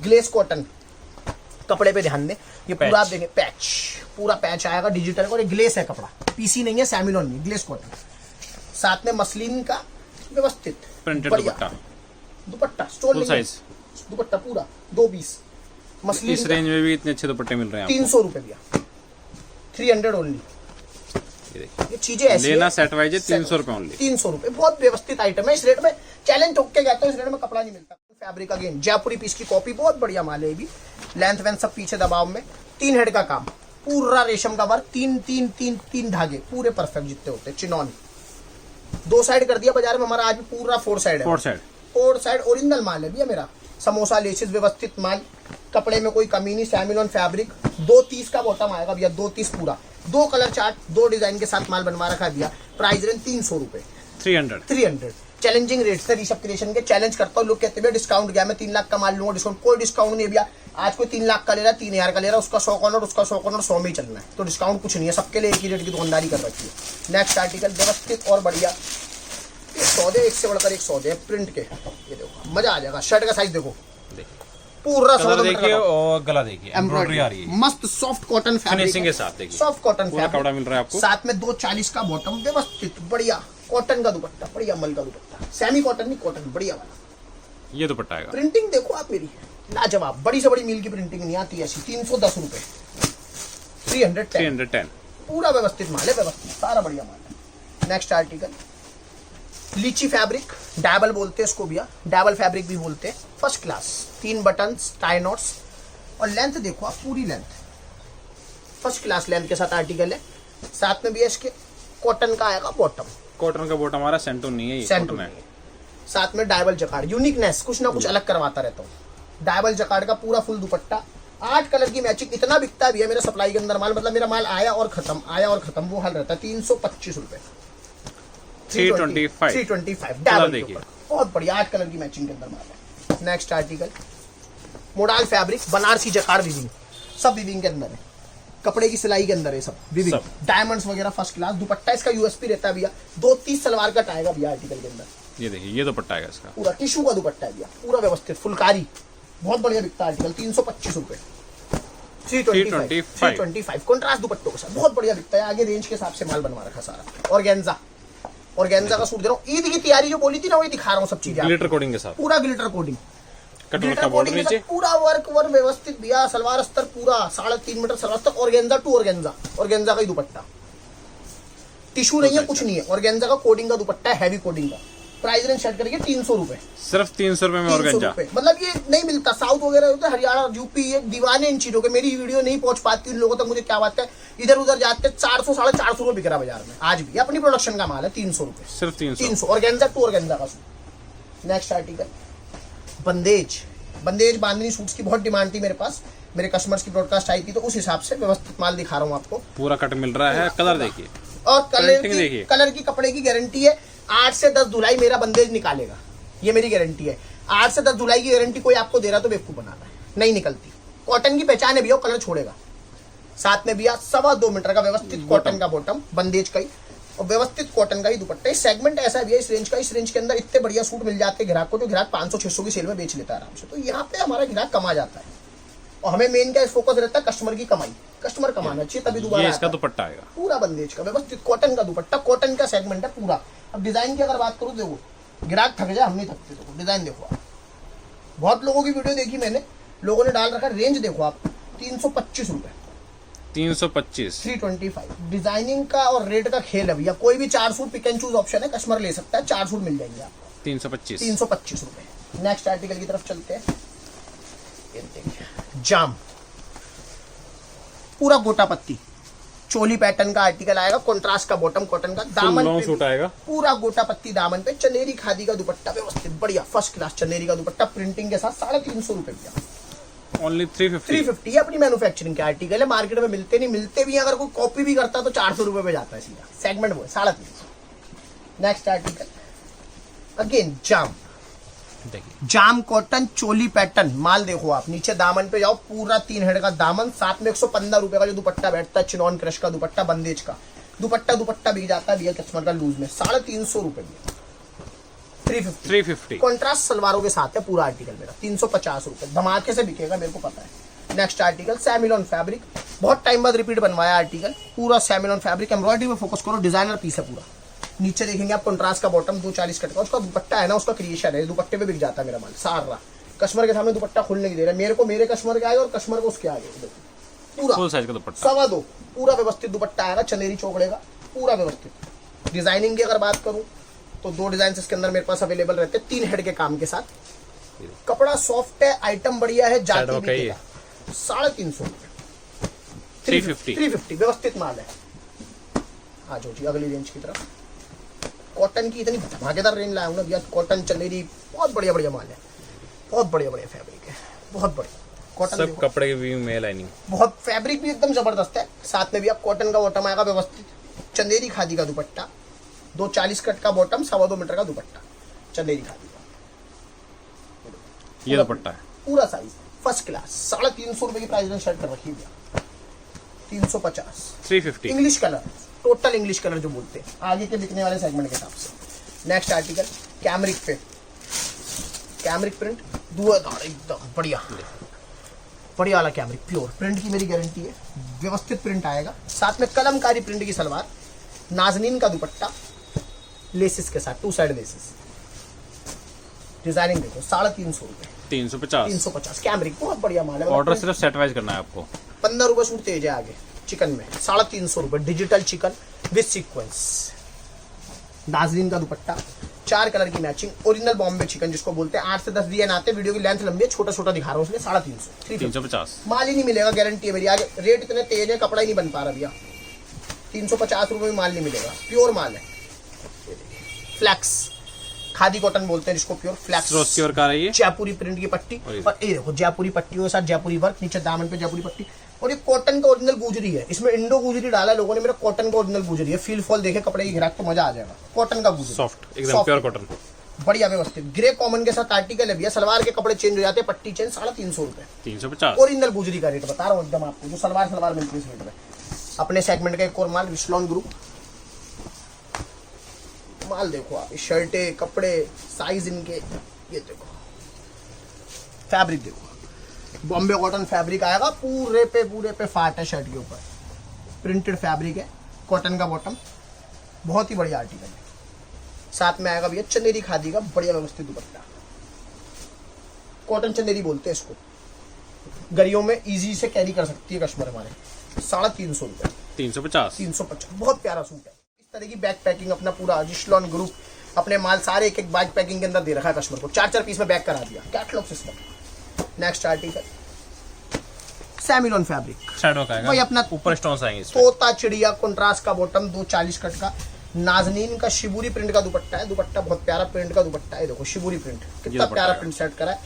ग्लेस कॉटन, कपड़े पे ध्यान दें, ये पूरा आप देखें पैच, पूरा पैच आएगा डिजिटल और ये ग्लेस है कपड़ा, पीसी नहीं है, सैमिलोन नहीं, ग्लेस कॉटन। साथ में मसलिन का व्यवस्थित प्रिंटेड बढ़िया दुपट्टा, स्टोन फुल साइज दुपट्टा पूरा 2 पीस मसलिन। इस रेंज में भी इतने अच्छे दुपट्टे मिल रहे हैं 300 रुपए भैया, 300 ओनली। आपको। ये देखिए, ये चीजें ऐसी लेना है, सेट वाइज 300 रुपए ओनली। 300 रुपए, बहुत व्यवस्थित आइटम है। इस रेट में चैलेंज ठोक के कहता हूँ, इस रेट में कपड़ा नहीं मिलता। फैब्रिक अगेन जयपुरी पीस की कॉपी, बहुत बढ़िया माल है ये भी। लेंथ वेंथ सब पीछे दबाव में, 3 हेड का काम, पूरा रेशम का वर्क, 3 धागे पूरे परफेक्ट जितने होते हैं। चिनॉन 2 साइड कर दिया बाजार में हमारा, आज भी पूरा 4 साइड है। 4 साइड ओरिजिनल माल है भैया मेरा। समोसा लेसिस व्यवस्थित माल, कपड़े में कोई कमी नहीं। सैमिलोन फैब्रिक, 230 का बॉटम आएगा भैया, 230 पूरा, 2 कलर चार्ट, 2 डिजाइन के साथ माल बनवा रखा है भैया। प्राइस रेंज 300 रुपए, 300। चैलेंजिंग रेट से ऋषभ क्रिएशन के चैलेंज करता हूँ। लोग कहते हैं डिस्काउंट गया, मैं 3 लाख का माल लूंगा डिस्काउंट, कोई डिस्काउंट नहीं भैया। आज कोई 3 लाख का ले रहा है, 3000 का ले रहा है, उसका 100 कॉर्नर, उसका 100 कॉर्नर, 100 में ही चलना है, तो डिस्काउंट कुछ नहीं है, सबके लिए एक ही रेट की दुकानदारी कर रखी है। नेक्स्ट आर्टिकल व्यवस्थित और बढ़िया, ये सौदे एक से बढ़कर एक सौदे प्रिंट के, ये देखो मजा आ जाएगा। शर्ट का साइज देखो, पूरा कलर देखिए और गला देखिए, एम्ब्रॉयडरी आ रही है मस्त सॉफ्ट कॉटन फैब्रिक फिनिशिंग के साथ। देखिए सॉफ्ट कॉटन पूरा कपड़ा मिल रहा है आपको, साथ में 240 का बॉटम व्यवस्थित बढ़िया, कॉटन का दुपट्टा, बढ़िया मल का दुपट्टा, सेमी कॉटन नहीं कॉटन, बढ़िया वाला। ये दुपट्टा आएगा। प्रिंटिंग देखो आप मेरी, लाजवाब, बड़ी से बड़ी मील की प्रिंटिंग नहीं आती ऐसी। 310 रुपए, 310, पूरा व्यवस्थित माल है, व्यवस्थित सारा बढ़िया माल है। नेक्स्ट आर्टिकल लीची फैब्रिक, डैबल बोलते हैं इसको भैया, डैबल फैब्रिक भी बोलते हैं। First class, 3 buttons, tie knots, और लेंथ देखो आप, पूरी लेंथ, फर्स्ट क्लास लेंथ के साथ आर्टिकल है। साथ में भी इसके कॉटन का आएगा बॉटम, कॉटन का बॉटम हमारा सेंटून नहीं है, ये सेंटून कॉटन है। साथ में डायबल जकार्ड, यूनिकनेस, कुछ ना कुछ अलग करवाता रहता हूँ। डायबल जकार्ड का पूरा फुल दुपट्टा, 8 कलर की मैचिंग, इतना बिकता भी है मेरा सप्लाई के अंदर माल, मतलब मेरा माल आया और खत्म, आया और खत्म, वो हाल रहता है। 325 रुपए, 325 डायबल के ऊपर, बहुत बढ़िया 8 कलर की मैचिंग के अंदर माल है। Next article modal fabric, Banarasi jacquard viewing, सब विविंग के अंदर है, कपड़े की सिलाई के अंदर है सब विविंग, डायमंड्स वगैरह फर्स्ट क्लास। दुपट्टा इसका यूएसपी रहता है भैया, 230 सलवार कट आएगा भैया आर्टिकल के अंदर। ये देखिए, ये दुपट्टा आएगा इसका, पूरा टिश्यू का दुपट्टा है भैया, पूरा व्यवस्थित फुलकारी, बहुत बढ़िया बिकता है आर्टिकल। 325 रुपए, 325 कॉन्ट्रास्ट दुपट्टों के साथ, बहुत बढ़िया बिकता है। आगे रेंज के हिसाब से माल बनवा रखा सारा। ऑर्गेन्जा का सूट दे रहा हूँ, ईद की तैयारी जो बोली थी ना, वही दिखा रहा हूँ सब चीजें, ग्लिटर कोडिंग के साथ, पूरा ग्लिटर कोडिंग, कटवर्क बॉर्डर नीचे, पूरा वर्क व्यवस्थित भैया। सलवार अस्तर पूरा 3.5 मीटर सलवार अस्तर, ऑर्गेन्जा टू ऑर्गेन्जा का ही दुपट्टा, टिश्यू नहीं है, कुछ नहीं है, ऑर्गेन्जा का कोडिंग का दुपट्टा है, हैवी कोडिंग का। प्राइस रेंज सेट करके 300 रुपए, सिर्फ 300 रुपए में ऑर्गेन्जा। मतलब ये नहीं मिलता, साउथ वगैरह होता है, हरियाणा यूपी, ये दीवाने इन चीजों के। मेरी वीडियो नहीं पहुंच पाती उन लोगों तक, मुझे क्या बात है, इधर उधर जाते 400 साढ़े 400 रुपए बिक रहा बाजार में आज भी। अपनी प्रोडक्शन का माल है, 300 रुपए, सिर्फ 300। ऑर्गेन्जा टू ऑर्गेन्जा का सूट। नेक्स्ट आर्टिकल बंदेज बांधनी सूट्स की बहुत डिमांड थी मेरे पास, मेरे कस्टमर्स की ब्रॉडकास्ट आई थी, तो उस हिसाब से व्यवस्थित माल दिखा रहा हूँ आपको। पूरा कट मिल रहा है, कलर देखिए और कलर की कपड़े की गारंटी है। 8 से 10 धुलाई मेरा बंदेज निकालेगा, ये मेरी गारंटी है। 8 से 10 धुलाई की गारंटी कोई आपको दे रहा तो बेवकूफ बना रहा है, नहीं निकलती। कॉटन की पहचान है भैया, कलर छोड़ेगा। साथ में भैया 2.25 मीटर का व्यवस्थित कॉटन का बॉटम, बंदेज का ही, और व्यवस्थित कॉटन का ही दुपट्टा। इस सेगमेंट ऐसा है भैया, इस रेंज का, इस रेंज के अंदर इतने बढ़िया सूट मिल जाते हैं ग्राहक को, जो ग्राहक 500-600 की सेल में बेच लेता है आराम से। तो यहाँ पे हमारा ग्राहक कमा जाता है, और हमें मेन क्या फोकस रहता है, कस्टमर की कमाई, कस्टमर कमाना चाहिए, तभी दोबारा। इसका दुपट्टा आएगा पूरा बंदेज का व्यवस्थित कॉटन का दुपट्टा, कॉटन का सेगमेंट है पूरा। अब डिजाइन की अगर बात करूँ, देखो ग्राहक थक जाए, हम नहीं थकते। देखो डिजाइन देखो आप, बहुत लोगों की वीडियो देखी मैंने, लोगों ने डाल रखा। रेंज देखो आप, 325 रुपए, 325, 325। डिजाइनिंग का और रेट का खेल है भैया। कोई भी 4 suit pick and choose option है, कस्टमर ले सकता है, 4 सूट मिल जाएंगे आपको 325 रुपए। नेक्स्ट आर्टिकल की तरफ चलते हैं। जाम, पूरा गोटा पत्ती चोली पैटर्न का आर्टिकल आएगा, कंट्रास्ट का बॉटम, कॉटन का, दामन लॉन्ग पे सूट आएगा, पूरा गोटा पत्ती दामन पे, चंदेरी खादी का दुपट्टा व्यवस्थित बढ़िया फर्स्ट क्लास चंदेरी का दुपट्टा प्रिंटिंग के साथ 350 रुपए भैया, ओनली 350। अपनी मैन्युफैक्चरिंग के आर्टिकल है, मार्केट में मिलते नहीं, मिलते भी अगर कोई कॉपी भी करता तो 400 रुपए पे जाता है सीधा, सेगमेंट वो 350। नेक्स्ट आर्टिकल अगेन जाम, देखिए जाम कॉटन चोली पैटर्न माल देखो आप। नीचे दामन पे जाओ, पूरा 3 हेड का दामन, साथ में 115 रुपए का जो दुपट्टा बैठता है, चिनॉन क्रश का दुपट्टा, बंदेज का दुपट्टा बिक जाता है भैया कस्टमर का लूज में 350 रुपए में, 350। कॉन्ट्रास्ट सलवारों के साथ है पूरा आर्टिकल मेरा, 350 रुपए, धमाके से बिकेगा मेरे को पता है। नेक्स्ट आर्टिकल सैमिलॉन फैब्रिक, बहुत टाइम बाद रिपीट बनवाया आर्टिकल, पूरा सैमिलॉन फैब्रिक, एम्ब्रॉयडरी में फोकस करो, डिजाइनर पीस है पूरा। नीचे देखेंगे आप कंट्रास्ट का बॉटम 240 कट का, उसका दुपट्टा है ना, उसका क्रिएशन है, दुपट्टे पे बिक जाता है मेरा माल सारा। कस्टमर के सामने दुपट्टा खुलने की दे रहा है, मेरे को मेरे कस्टमर के आगे और कस्टमर को उसके आगे, पूरा फुल साइज का दुपट्टा 2.25 पूरा व्यवस्थित दुपट्टा आएगा, चंदेरी चौकड़े का पूरा व्यवस्थित। डिजाइनिंग की अगर बात करूं तो 2 डिजाइन इसके अंदर मेरे पास अवेलेबल रहते हैं 3 हेड के काम के साथ। कपड़ा सॉफ्ट है, आइटम बढ़िया है, जाती भी है। 350 रुपए, 350 व्यवस्थित माल है। आ जाओ जी अगली रेंज की तरफ। कॉटन की इतनी धमाकेदार रेंज लाया हूं ना भैया, कॉटन चंदेरी बहुत बढ़िया बढ़िया माल है, बहुत बढ़िया बढ़िया फैब्रिक है, बहुत बढ़िया कॉटन। सब कपड़े की भी में लाइनिंग, बहुत फैब्रिक भी एकदम जबरदस्त है। साथ में भी आप कॉटन का बॉटम आएगा व्यवस्थित, चंदेरी खादी का दुपट्टा, 240 कट का बॉटम, 2.25 मीटर का दुपट्टा, चंदेरी खादी का ये दुपट्टा है पूरा साइज फर्स्ट क्लास। 350 रुपए की प्राइस शर्ट कर रखी है, 350, 350 English colour, total English colour जो बोलते हैं आगे के बिकने वाले सेगमेंट के हिसाब से। नेक्स्ट आर्टिकल कैमरिक पे, कैमरिक प्रिंट धुआंधार एकदम बढ़िया बढ़िया वाला कैमरिक प्योर प्रिंट की मेरी गारंटी है, व्यवस्थित प्रिंट आएगा। साथ में कलमकारी प्रिंट की सलवार, नाजनीन का दुपट्टा, लेसिस के साथ 2 साइड लेसिस, डिजाइनिंग देखो 350 रुपए, 350 कैमरिक बहुत बढ़िया माल है। ऑर्डर सिर्फ सेट वाइज करना है आपको। 15 रुपए सूट तेज है आगे चिकन में, 350 रुपए डिजिटल चिकन विद सीक्वेंस, नाजरीन का दुपट्टा, 4 कलर की मैचिंग, ओरिजिनल बॉम्बे चिकन जिसको बोलते हैं। 8 से 10 डिजाइन आते हैं, वीडियो की लेंथ लंबी है, छोटा छोटा दिखा रहा हूँ इसलिए 350, 350 माल ही नहीं मिलेगा, गारंटी है मेरी। आगे रेट इतने तेज है, कपड़ा ही नहीं बन पा रहा भैया, 350 रुपए में माल नहीं मिलेगा, प्योर माल है। फ्लैक्स खादी कॉटन बोलते हैं जिसको, प्योर फ्लैक्स रोज की वर्क आ रही है, जयपुरी प्रिंट की पट्टी, और ये देखो जयपुरी पट्टियों के साथ जयपुरी वर्क, नीचे दामन पे जयपुरी पट्टी, और ये कॉटन का ओरिजिनल गुजरी है, इसमें इंडो गुजरी डाला है लोगों ने, मेरा कॉटन का ओरिजिनल गुजरी है। फील फॉल देखे कपड़े की ग्राहक तो मजा आ जाएगा। कॉटन का गुजरी सॉफ्ट एकदम प्योर कॉटन, बढ़िया व्यवस्थित, ग्रे कॉमन के साथ आर्टिकल है भैया। सलवार के कपड़े चेंज हो जाते हैं, पट्टी चेंज, 350 रुपए, 350 ओरिजिनल गुजरी का रेट बता रहा हूँ एकदम आपको, जो सलवार मिलती है इस रेट में। अपने सेगमेंट का एक और माल विस्लॉन ग्रुप माल देखो आप, शर्टे कपड़े साइज इनके, ये देखो फैब्रिक देखो, बॉम्बे कॉटन फैब्रिक आएगा, पूरे पे फाट है शर्ट के ऊपर, प्रिंटेड फैब्रिक है, कॉटन का बॉटम, बहुत ही बढ़िया आर्टिकल है। साथ में आएगा भैया चंदेरी खादी का बढ़िया व्यवस्थित दुपट्टा, कॉटन चंदेरी बोलते हैं इसको, गरियों में इजी से कैरी कर सकती है कस्टमर हमारे। 350 रुपए, 350 बहुत प्यारा सूट है। इस तरह की बैग पैकिंग अपना पूरा जिस्लॉन ग्रुप अपने माल सारे एक बैग पैकिंग के अंदर दे रखा है कस्टमर को, 4 पीस में बैग करा दिया, कैटलॉग सिस्टम। नेक्स्ट आर्टिकल सैमिलॉन फैब्रिक, शैडो का वही अपना ऊपर स्टोन्स आएंगे इसमें। तोता चिड़िया कंट्रास्ट का बॉटम, 240 कट का, नाजनीन का शिबूरी प्रिंट का दुपट्टा है, दुपट्टा बहुत प्यारा प्रिंट का दुपट्टा है, देखो शिबूरी प्रिंट कितना प्यारा प्रिंट सेट करा है,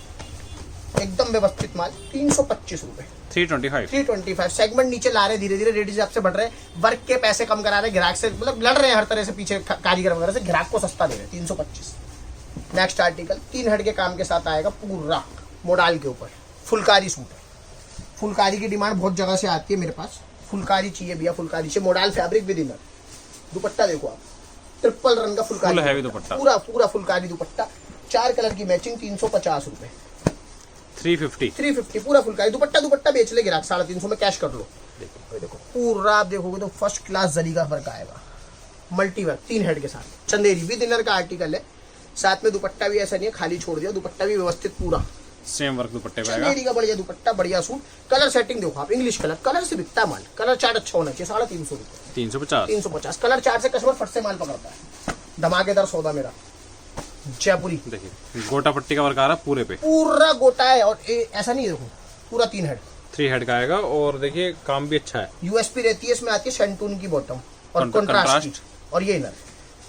एकदम व्यवस्थित माल। 325 रुपए, 325 सेगमेंट नीचे ला रहे, धीरे धीरे रेट हिसाब से बढ़ रहे हैं, वर्क के पैसे कम करा रहे, ग्राहक से मतलब लड़ रहे हैं हर तरह से पीछे कारीगर वगैरह से, ग्राहक को सस्ता दे रहे हैं। 325। नेक्स्ट आर्टिकल 3 हेड के काम के साथ आएगा, पूरा मोडाल के ऊपर, फुलकारी सूट है। फुलकारी की डिमांड बहुत जगह से आती है मेरे पास, फुलकारी चाहिए भैया, फुलकारी से मोडाल फैब्रिक विद इनर, दुपट्टा देखो आप, ट्रिपल रन का फुलकारी हैवी दुपट्टा, पूरा फुलकारी दुपट्टा, 4 कलर की मैचिंग, 350 रुपए, 350 पूरा फुलकारी दुपट्टा बेच ले गिराक, 350 में कैश कर लो। देखो पूरा आप देखोगे तो फर्स्ट क्लास जरी का वर्क आएगा, मल्टी वर्क 3 हेड के साथ, चंदेरी विद इनर का आर्टिकल है। साथ में दुपट्टा भी ऐसा नहीं है खाली छोड़ दिया, दुपट्टा भी व्यवस्थित पूरा सेम वर्क दुपट्टे पे आएगा, चंदेरी का बढ़िया दुपट्टा, बढ़िया सूट। कलर सेटिंग देखो आप, इंग्लिश कलर से बिकता है माल, कलर चार्ट अच्छा होना चाहिए। 350 रुपए, 350 कलर चार्ट से कस्टमर फट से माल पकड़ता है, धमाकेदार सौदा मेरा। जयपुरी देखिए गोटा पट्टी का वर्क आ रहा है पूरे पे, पूरा गोटा है, और ऐसा नहीं है देखो, पूरा 3 हेड का आएगा, और देखिए काम भी अच्छा है। यूएसपी रहती है इसमें, आती है शेंटून की बॉटम और कंट्रास्ट, और ये इनर,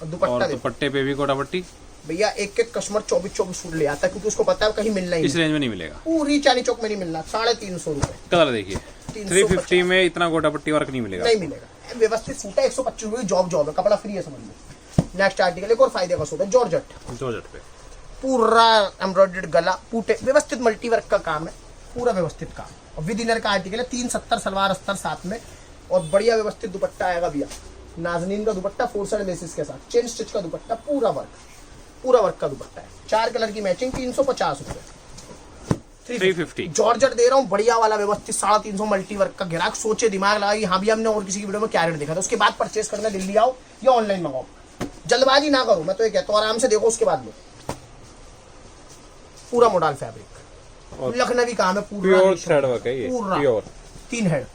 और दुपट्टे पे भी गोटा पट्टी। भैया एक कस्टमर 24 सूट ले आता है, क्योंकि उसको पता है कहीं मिलना ही इस रेंज में नहीं मिलेगा, पूरी चांदनी चौक में नहीं मिलना। 350 रुपए कलर देखिए, 350 में इतना गोटा पट्टी वर्क नहीं मिलेगा, व्यवस्थित सूट है। 125 रुपए जॉब है, कपड़ा फ्री है समझ लो। नेक्स्ट आर्टिकल एक और फायदे का सूट है, जॉर्जेट पे पूरा एम्ब्रॉयडर्ड गला, पूटे, व्यवस्थित मल्टी वर्क का काम है, पूरा व्यवस्थित काम, और विद इनर का आर्टिकल है। 370 सलवार अस्तर साथ में, और बढ़िया व्यवस्थित दुपट्टा आएगा भैया, नाजनीन का दुपट्टा 4 साइड लेसिस के साथ, चेन स्टिच का दुपट्टा, पूरा वर्क का दुपट्टा है, 4 कलर की मैचिंग, 350 रुपए, 350 जॉर्जेट दे रहा हूँ बढ़िया वाला व्यवस्थित 350 मल्टी वर्क का। ग्राहक सोचे दिमाग लगा कि हाँ भी हमने और किसी की वीडियो में क्या रेट देखा था, उसके बाद परचेस करना, दिल्ली आओ या ऑनलाइन मंगाओ, जल्दबाजी ना करो, मैं तो ये कहता हूँ आराम से देखो उसके बाद लो। पूरा मोडाल फैब्रिक, लखनवी काम है, पूरा प्योर थ्रेड वर्क है ये, पूरा प्योर 3 हेड,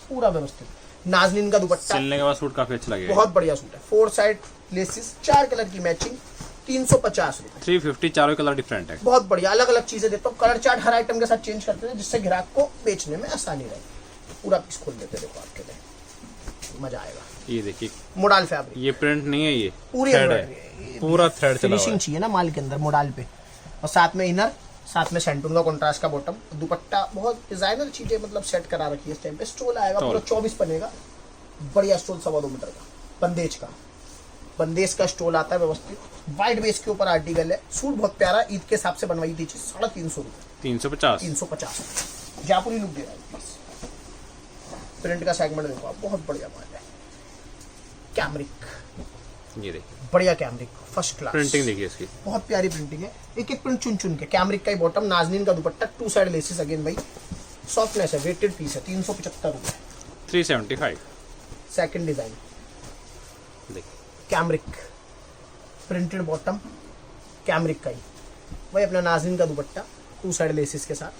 पूरा व्यवस्थित। नाजनीन का दुपट्टा सिलने के बाद सूट काफी अच्छा लगेगा। बहुत बढ़िया सूट है, 4 साइड लेसिस, 4 कलर की मैचिंग, 350 रुपए। 350, चारों कलर डिफरेंट है। बहुत बढ़िया, अलग अलग चीजें देता हूँ। कलर चार्ट हर आइटम के साथ चेंज करते थे जिससे ग्राहक को बेचने में आसानी रहे। पूरा पीस खोल देते देखो आपके लिए, मजा आएगा। ये देखिए मोडाल फैब्रिक, ये प्रिंट नहीं है, ये पूरी थ्रेड embroidery है, पूरा थ्रेड चला हुआ फिनिशिंग है। चाहिए ना माल के अंदर मोडाल पे, और साथ में इनर, साथ में सेंटून का कॉन्ट्रास्ट का बॉटम, दुपट्टा बहुत डिजाइनर चीजें मतलब सेट करा रखी है इस टाइम पे। स्टोल आएगा पूरा 24 बनेगा, बढ़िया स्टोल 2.25 मीटर का, बंदेज का स्टोल आता है व्यवस्थित। वाइट बेस के ऊपर आर्टिकल है, सूट बहुत प्यारा, ईद के हिसाब से बनवाई थी चीज, 350 रुपए, 350 जयपुरी लुक दे रहा है बस। प्रिंट का सेगमेंट देखो आप, बहुत बढ़िया माल है। कैमरिक, ये देखिए बढ़िया कैमरिक, फर्स्ट क्लास प्रिंटिंग देखिए इसकी, बहुत प्यारी प्रिंटिंग है। एक एक प्रिंट चुन चुन के। कैमरिक का ही बॉटम, नाजनीन का दुपट्टा, 2 साइड लेसिस अगेन भाई, सॉफ्टनेस है, वेटेड पीस है, 375 रुपए। 375 सेकंड डिजाइन देखिए, कैमरिक, प्रिंटेड बॉटम, कैमरिक का ही वही अपना नाजनीन का दुपट्टा, 2 साइड लेसिस के साथ,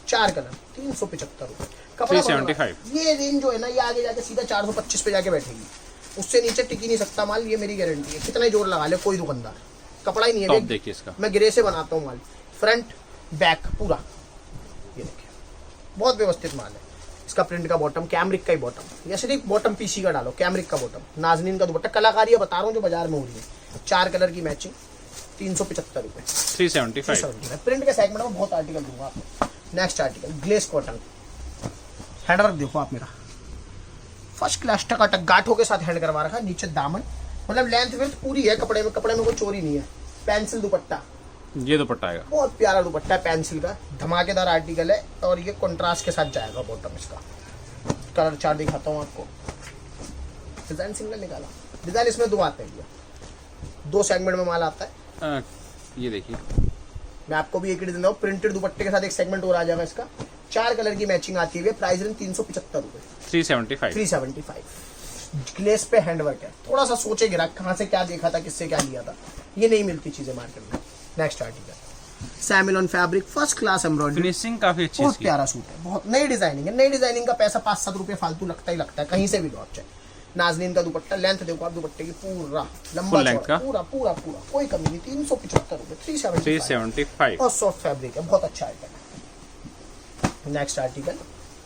4 कलर, 375 रुपए। कपड़ा 375। ये रेंज जो है ना, ये आगे जाके सीधा 425 पे जाके बैठेगी, उससे नीचे टिक ही नहीं सकता माल, ये मेरी गारंटी है। कितना ही जोर लगा ले कोई दुकानदार, कपड़ा ही नहीं है। टॉप देखिए इसका, मैं गिरे से बनाता हूँ माल, फ्रंट बैक पूरा, ये देखिए बहुत व्यवस्थित माल है। इसका प्रिंट का बॉटम, कैमरिक का ही बॉटम, या सिर्फ बॉटम पीसी का डालो, कैमरिक का बॉटम, नाजनीन का दुपट्टा, कलाकारी बता रहा हूँ जो बाजार में हो रही है। 4 कलर की मैचिंग, 375 रुपए। 375 प्रिंट के सेगमेंट में बहुत आर्टिकल दूंगा आपको। Next article glace cotton, handwork देखो आप मेरा, फर्स्ट क्लास टकाटक गांठों के साथ हैंड करवा रखा, नीचे दामन, मतलब लेंथ विड्थ पूरी है कपड़े में कोई चोरी नहीं है। पेंसिल दुपट्टा, ये दुपट्टा आएगा, बहुत प्यारा दुपट्टा है पेंसिल का, धमाकेदार आर्टिकल है, और ये कॉन्ट्रास्ट के साथ जाएगा बॉटम इसका। कलर चार्ट दिखाता हूँ आपको, डिजाइन सिंगल निकाला, डिजाइन इसमें 2 आते हैं, 2 सेगमेंट में माल आता है। ये देखिए, मैं आपको भी एक डिजाइन दूँ, प्रिंटेड दुपट्टे के साथ एक सेगमेंट और आ जाएगा इसका। 4 कलर की मैचिंग आती है, प्राइस रेंज 375 रुपए। 375 ग्लेस पे हैंडवर्क है। थोड़ा सा सोचे ग्राहक कहाँ से क्या देखा था, किससे क्या लिया था, ये नहीं मिलती चीजें मार्केट में। नेक्स्ट आर्टिकल सैमिलॉन fabric, first class embroidery, finishing काफी अच्छी बहुत इसकी। प्यारा सूट है, बहुत नई डिजाइनिंग है। नई डिजाइनिंग का पैसा 5-7 रुपए फालतू लगता ही लगता है, कहीं से भी लो आप चाहे। नाजनीन का दुपट्टा, लेंथ देखो आप दुपट्टे की, पूरा लंबा लेंथ का, पूरा पूरा पूरा कोई कमी नहीं, 375 रुपए, 375 और सॉफ्ट फैब्रिक है, बहुत अच्छा आइटम है। नेक्स्ट आर्टिकल,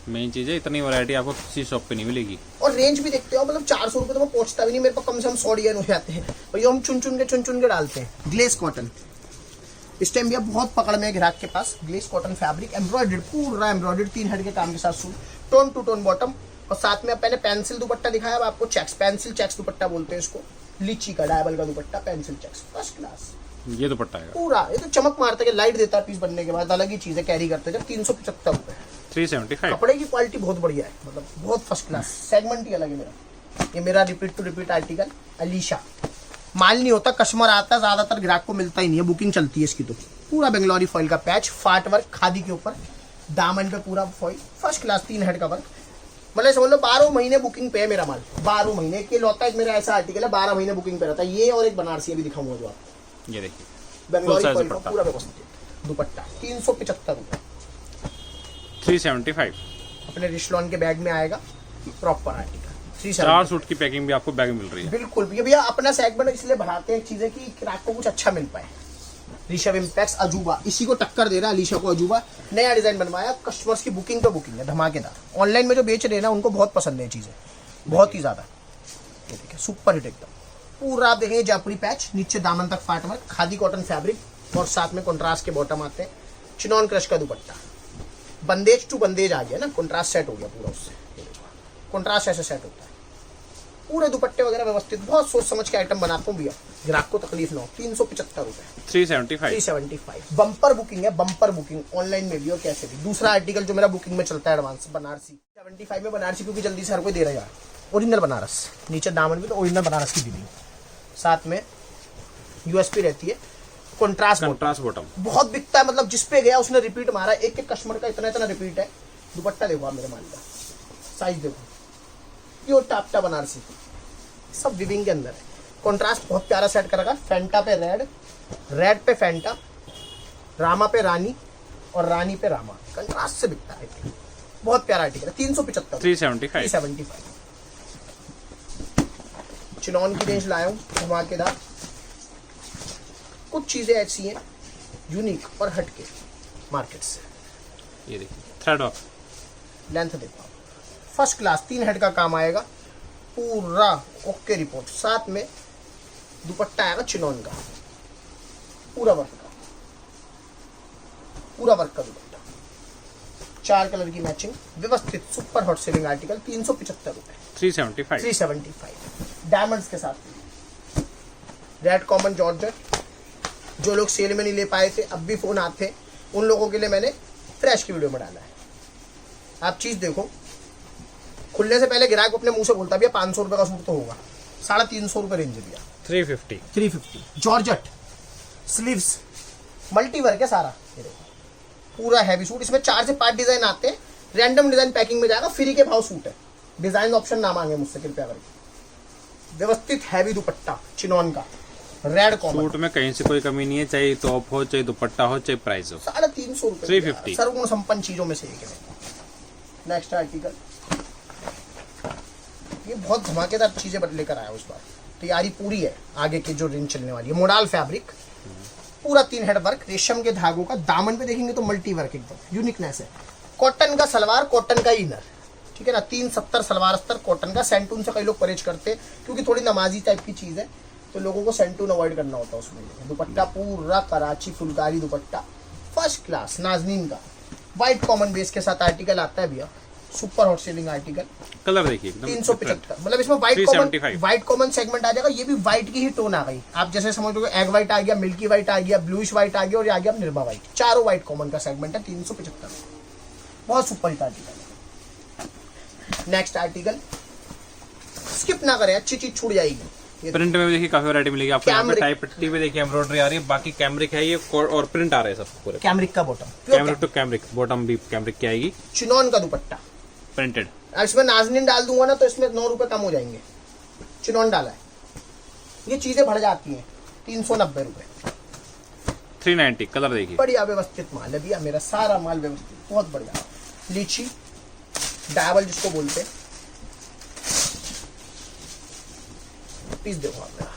मेन चीज है, इतनी वैरायटी आपको किसी शॉप पे नहीं मिलेगी। और रेंज भी देखते हो, मतलब 400 रुपए तो मैं पहुंचता भी नहीं, मेरे पास कम से कम 100 डिजाइन हो जाते हैं, और ये हम चुन चुन के डालते हैं। ग्लेस कॉटन, इस टाइम भी बहुत पकड़ में है ग्राहक के पास। ग्लेस कॉटन फैब्रिक, एम्ब्रॉयडर्ड, पूरा एम्ब्रॉयडर्ड, 3 हेड के काम के साथ suit, tone to tone bottom, और साथ में मैंने पेंसिल दुपट्टा दिखाया, अब आपको चेक्स, पेंसिल चेक्स दुपट्टा बोलते हैं इसको, लीची का डायबल का dupatta, pencil checks, first class. ये दुपट्टा आएगा पूरा ये तो चमक मारता है, लाइट देता है पीस बनने के बाद, अलग ही चीज है, कैरी करते हैं जब। 375 रुपए। 375 कपड़े की क्वालिटी बहुत बढ़िया है, मतलब बहुत फर्स्ट क्लास, सेगमेंट ही अलग है मेरा। ये मेरा repeat to repeat article, Alisha, माल नहीं होता, कस्टमर आता है, ज्यादातर ग्राहक को मिलता ही नहीं है, बुकिंग चलती है इसकी। तो पूरा बेंगलोरी फॉइल का पैच, फाट वर्क खादी के ऊपर, दामन पे पूरा फॉइल, फर्स्ट क्लास, 3 हेड का वर्क, मतलब समझ लो 12 महीने बुकिंग पे है मेरा माल। 12 महीने के लौता एक मेरा ऐसा आर्टिकल है, 12 महीने बुकिंग पे रहता है। ये और एक बनारसी अभी दिखाऊंगा जो आप, ये देखिए, बेंगलोरी size फॉइल का दुपट्टा। पूरा व्यवस्थित दुपट्टा, 375 रुपए। 375 अपने रिश्लॉन के बैग में आएगा, प्रॉपर आर्टिकल। 4 सूट की पैकिंग भी आपको बैग मिल रही है। बिल्कुल भैया, अपना सेगमेंट इसलिए बढ़ाते हैं चीजें कि ग्राहक को कुछ अच्छा मिल पाए। ऋषभ इम्पैक्स अजूबा, इसी को टक्कर दे रहा है अलीशा को। अजूबा नया डिजाइन बनवाया, कस्टमर्स की बुकिंग पे बुकिंग है, धमाकेदार। ऑनलाइन में जो बेच रहे हैं ना, उनको बहुत पसंद है चीजें, बहुत ही ज्यादा। ये देखिए सुपर हिट एकदम, पूरा आप देखेंगे जयपुरी पैच, नीचे दामन तक फाट वर्क, खादी कॉटन फैब्रिक, और साथ में कॉन्ट्रास्ट के बॉटम आते हैं, चिनॉन क्रश का दुपट्टा, बंदेज टू बंदेज आ गया ना, कॉन्ट्रास्ट सेट हो गया पूरा उससे। कॉन्ट्रास्ट ऐसे सेट होता है, पूरे दुपट्टे वगैरह व्यवस्थित, बहुत सोच समझ के आइटम बनाता हूँ भैया, ग्राहक को तकलीफ ना हो। 375 रुपए। 375 बम्पर बुकिंग है, बम्पर बुकिंग, ऑनलाइन में भी और कैसे भी। दूसरा आर्टिकल जो मेरा बुकिंग में चलता है एडवांस, बनारसी 75 में, बनारसी क्योंकि जल्दी से हर कोई दे रहा है, ओरिजिनल बनारस, नीचे दामन भी तो ओरिजिनल बनारस की दी, साथ में यूएसपी रहती है, कंट्रास्ट कंट्रास्ट बॉटम। बहुत बिकता है, मतलब जिस पे गया उसने रिपीट मारा, एक एक कस्टमर का इतना इतना रिपीट है। दुपट्टा देखो आप मेरे माल का, साइज देखो, प्योर टापटा बनारसी, सब विविंग के अंदर है। कंट्रास्ट बहुत प्यारा सेट कर रखा, फैंटा पे रेड, रेड पे फैंटा, रामा पे रानी और रानी पे रामा, कंट्रास्ट से बिकता है। बहुत प्यारा आर्टिकल है, 375, 375। चिनॉन की रेंज लाया हूँ धमाकेदार। कुछ चीजें ऐसी हैं यूनिक और हटके मार्केट से। ये देखिए थ्रेड वर्क, लेंथ देखो फर्स्ट क्लास, 3 हेड का काम आएगा, पूरा ओके रिपोर्ट। साथ में दुपट्टा आएगा चिनॉन का, पूरा वर्क का, पूरा वर्क का दुपट्टा, 4 कलर की मैचिंग, व्यवस्थित सुपर हॉट सेलिंग आर्टिकल, 375 रुपए, 375। डायमंड्स के साथ। रेड कॉमन जॉर्जेट, जो लोग सेल में नहीं ले पाए थे, अब भी फोन आते हैं, उन लोगों के लिए मैंने फ्रेश की वीडियो में डाला है। आप चीज देखो, खुलने से पहले ग्राहक अपने मुंह से बोलता भैया 500 रुपए का सूट तो होगा, 350 रुपए रेंज भैया, 350 जॉर्जेट, स्लीव्स, मल्टी वर्क है सारा। ये देखो पूरा हैवी सूट, इसमें 4 से 5 डिजाइन आते हैं, रैंडम डिजाइन पैकिंग में जाएगा, फ्री के भाव सूट है, डिजाइन ऑप्शन ना मांगे मुझसे कृपया करके। व्यवस्थित हैवी दुपट्टा चिनॉन का, रेड कॉमन, सूट में कहीं से कोई कमी नहीं है, चाहे टॉप हो, चाहे दुपट्टा हो, चाहे प्राइस हो। 350 रुपए, 350। सर्वगुण संपन्न चीजों में से एक है। नेक्स्ट आर्टिकल, ये बहुत धमाकेदार चीजें लेकर आया उस बार, तैयारी पूरी है आगे की जो रेंज चलने वाली है। मोडाल फैब्रिक, पूरा 3 हेड वर्क, रेशम के धागों का, दामन पे देखेंगे तो मल्टी वर्क, एकदम यूनिकनेस है। कॉटन का सलवार, कॉटन का इनर, ठीक है ना, 370 सलवार अस्तर कॉटन का। सेंटून से कई लोग परहेज करते हैं क्योंकि थोड़ी नमाजी टाइप की चीज है, तो लोगों को सेंटून अवॉइड करना होता है उसमें। दुपट्टा पूरा कराची फुलकारी दुपट्टा, फर्स्ट क्लास नाजनीन का, व्हाइट कॉमन बेस के साथ आर्टिकल आता है भैया, super hot selling article. Colour देखिए एकदम 375, मतलब इसमें व्हाइट कॉमन सेगमेंट आ जाएगा। ये भी व्हाइट की ही टोन आ गई, आप जैसे समझोगे एग व्हाइट आ गया, मिल्की व्हाइट आ गया, ब्लूइश व्हाइट आ गया और ये आ गया निर्मा व्हाइट, चारों व्हाइट कॉमन का सेगमेंट है। 375, बहुत super hit article. Next article skip ना करें, अच्छी चीज छूट जाएगी। प्रिंट में भी देखिए काफी वैरायटी मिलेगी आपको। यहाँ पे टाइप पट्टी पे देखिए एम्ब्रॉयडरी आ रही है, बाकी कैमरिक है ये, और प्रिंट आ रहे हैं सब पूरे। कैमरिक का बॉटम, कैमरिक तो कैमरिक, बॉटम भी कैमरिक की आएगी। चिनॉन का दुपट्टा प्रिंटेड, इसमें नाजनीन डाल दूंगा ना तो इसमें 9 रुपए कम हो जाएंगे, चिनॉन डाला है। ये चीजें बढ़ जाती हैं, 390 रुपए, 390। कलर देखिए बढ़िया व्यवस्थित माल है भैया, मेरा सारा माल व्यवस्थित, बहुत बढ़िया। लीची डायबल जिसको बोलते हैं, पीस देखो आप मेरा,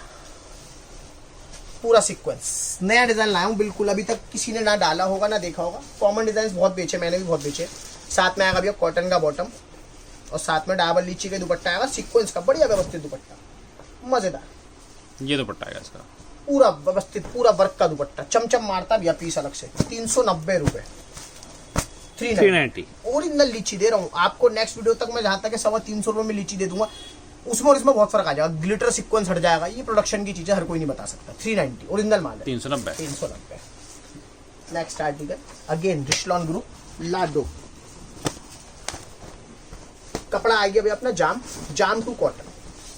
पूरा सीक्वेंस, नया डिजाइन लाया हूँ बिल्कुल, अभी तक किसी ने ना डाला होगा ना देखा होगा। कॉमन डिजाइन बहुत बेचे, मैंने भी बहुत बेचे। साथ में आएगा भैया कॉटन का बॉटम और साथ में डायबल लीची के दुपट्टा आएगा, सीक्वेंस का बढ़िया व्यवस्थित दुपट्टा, मजेदार। ये दुपट्टा आएगा इसका, पूरा व्यवस्थित, पूरा वर्क का दुपट्टा, चमचम मारता भैया पीस अलग से। 390 रुपए, 390। ओरिजिनल लीची दे रहा हूँ आपको। नेक्स्ट वीडियो तक मैं जहां तक 325 रुपए में लीची दे दूंगा, उसमें और इसमें बहुत फर्क आ जाएगा, ग्लिटर सीक्वेंस हट जाएगा। ये प्रोडक्शन की चीजें हर कोई नहीं बता सकता। 390 ओरिजिनल माल है, 390। नेक्स्ट आर्टिकल अगेन रिशलॉन ग्रुप, लाडो, कपड़ा आ गया भैया अपना जाम टू कॉटन।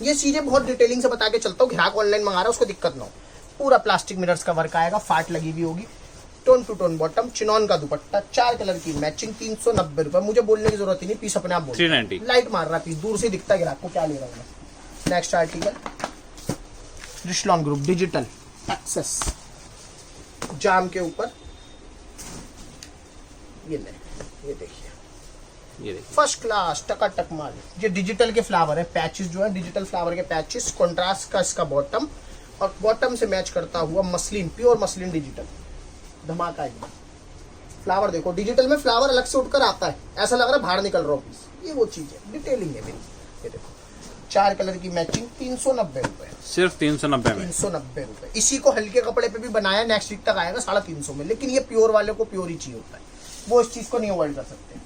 ये चीजें बहुत डिटेलिंग से बता के चलता हूँ, ग्राहक ऑनलाइन मंगा रहा है उसको दिक्कत ना हो। पूरा प्लास्टिक मिरर्स का वर्क आएगा, फाट लगी हुई होगी, tone to tone bottom, chiffon का दुपट्टा, 4 कलर की मैचिंग, 390 रुपए। मुझे बोलने की जरूरत ही नहीं, पीस अपने आप बोल, 390। लाइट मार रहा पीस, दूर से दिखता है ग्राहक को क्या ले रहा हूँ मैं। नेक्स्ट आर्टिकल रिशलॉन ग्रुप डिजिटल एक्सेस, जाम के ऊपर, ये देखिए, ये देखिए फर्स्ट क्लास टकाटक माल। ये डिजिटल के फ्लावर है, पैचेस जो है डिजिटल फ्लावर के पैचेस, कॉन्ट्रास्ट का इसका बॉटम और बॉटम से मैच करता हुआ मसलिन, प्योर मसलिन डिजिटल, धमाका एकदम। फ्लावर देखो, डिजिटल में फ्लावर अलग से उठकर आता है, ऐसा लग रहा है बाहर निकल रहा हो पीस। ये वो चीज है, डिटेलिंग है मेरी। ये देखो 4 कलर की मैचिंग, 390 रुपए, सिर्फ 390 में। 390 रुपए। इसी को हल्के कपड़े पे भी बनाया, नेक्स्ट वीक तक आएगा 350 में, लेकिन ये प्योर वाले को प्योर ही चाहिए होता है, वो इस चीज को नहीं अवॉइड कर सकते।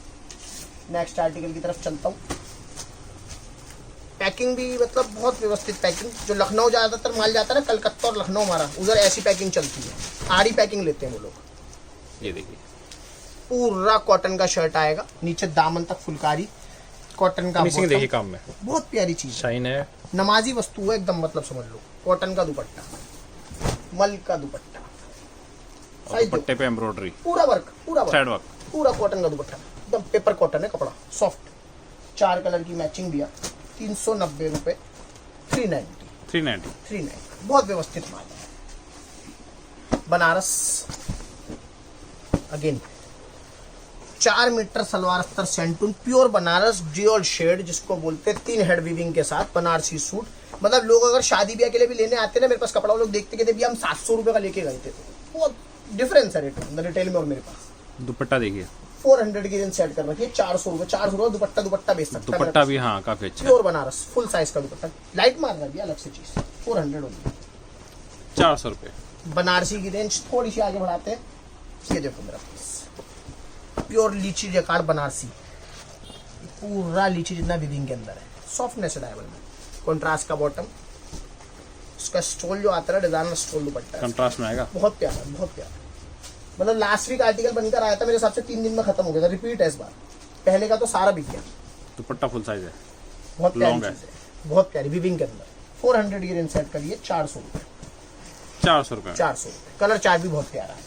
नेक्स्ट आर्टिकल की तरफ चलता हूँ। पैकिंग भी मतलब बहुत व्यवस्थित पैकिंग, जो लखनऊ ज्यादातर माल जाता है ना, कलकत्ता और लखनऊ हमारा, उधर ऐसी पैकिंग चलती है, आड़ी पैकिंग लेते हैं वो लोग। ये देखिए पूरा कॉटन का शर्ट आएगा, नीचे दामन तक फुलकारी, कॉटन का फिनिशिंग देखिए काम में, बहुत प्यारी चीज है, शाइन है, नमाजी वस्तु है एकदम, मतलब समझ लो। कॉटन का दुपट्टा, मल का दुपट्टा, साइज दुपट्टे पे एम्ब्रॉयडरी, पूरा वर्क, थ्रेड वर्क, पूरा कॉटन का दुपट्टा, एकदम पेपर कॉटन है कपड़ा, सॉफ्ट। 4 कलर की मैचिंग दिया, 390 रुपए, 390, बहुत व्यवस्थित माल है। बनारस अगेन 4 मीटर सलवार अस्तर सेंटून, प्योर बनारस ड्यूल शेड जिसको बोलते हैं, 3 हेड वीविंग के साथ बनारसी सूट। मतलब लोग अगर शादी ब्याह के लिए भी लेने आते हैं ना मेरे पास कपड़ा, वो लोग देखते कहते भैया हम 700 रुपए का लेके गए थे। बहुत डिफरेंस है रेट में, रिटेल में और मेरे पास। दुपट्टा देखिए 400 की रेंज सेट कर रखी है, 400 रुपए, 400 रुपए दुपट्टा बेच सकता है। दुपट्टा भी हाँ काफी अच्छा है, प्योर बनारस फुल साइज का दुपट्टा, लाइट मार रहा है अलग से चीज, 400 होगी। 400 रुपए। बनारसी की रेंज थोड़ी सी आगे बढ़ाते हैं, ये देखो मेरा पीस, प्योर लीची जैकार्ड बनारसी, पूरा लीची जितना विविंग के अंदर है, सॉफ्टनेस है डायमंड में, कंट्रास्ट का बॉटम, उसका स्टोल जो आता है डिजाइनर स्टोल दुपट्टा है, कंट्रास्ट में आएगा, बहुत प्यारा, बहुत प्यारा। मतलब लास्ट वीक आर्टिकल बनकर आया था मेरे हिसाब से 3 दिन में खत्म हो गया था, रिपीट है इस बार, पहले का तो सारा बिक गया। दुपट्टा फुल साइज है, बहुत प्यारी लॉन्ग है, चीज है, बहुत प्यारी विविंग के अंदर। 400 की रेंज सेट करिए, 400 रुपए, 400 रुपए। 400 रुपए। कलर चार्ट भी बहुत प्यारा है,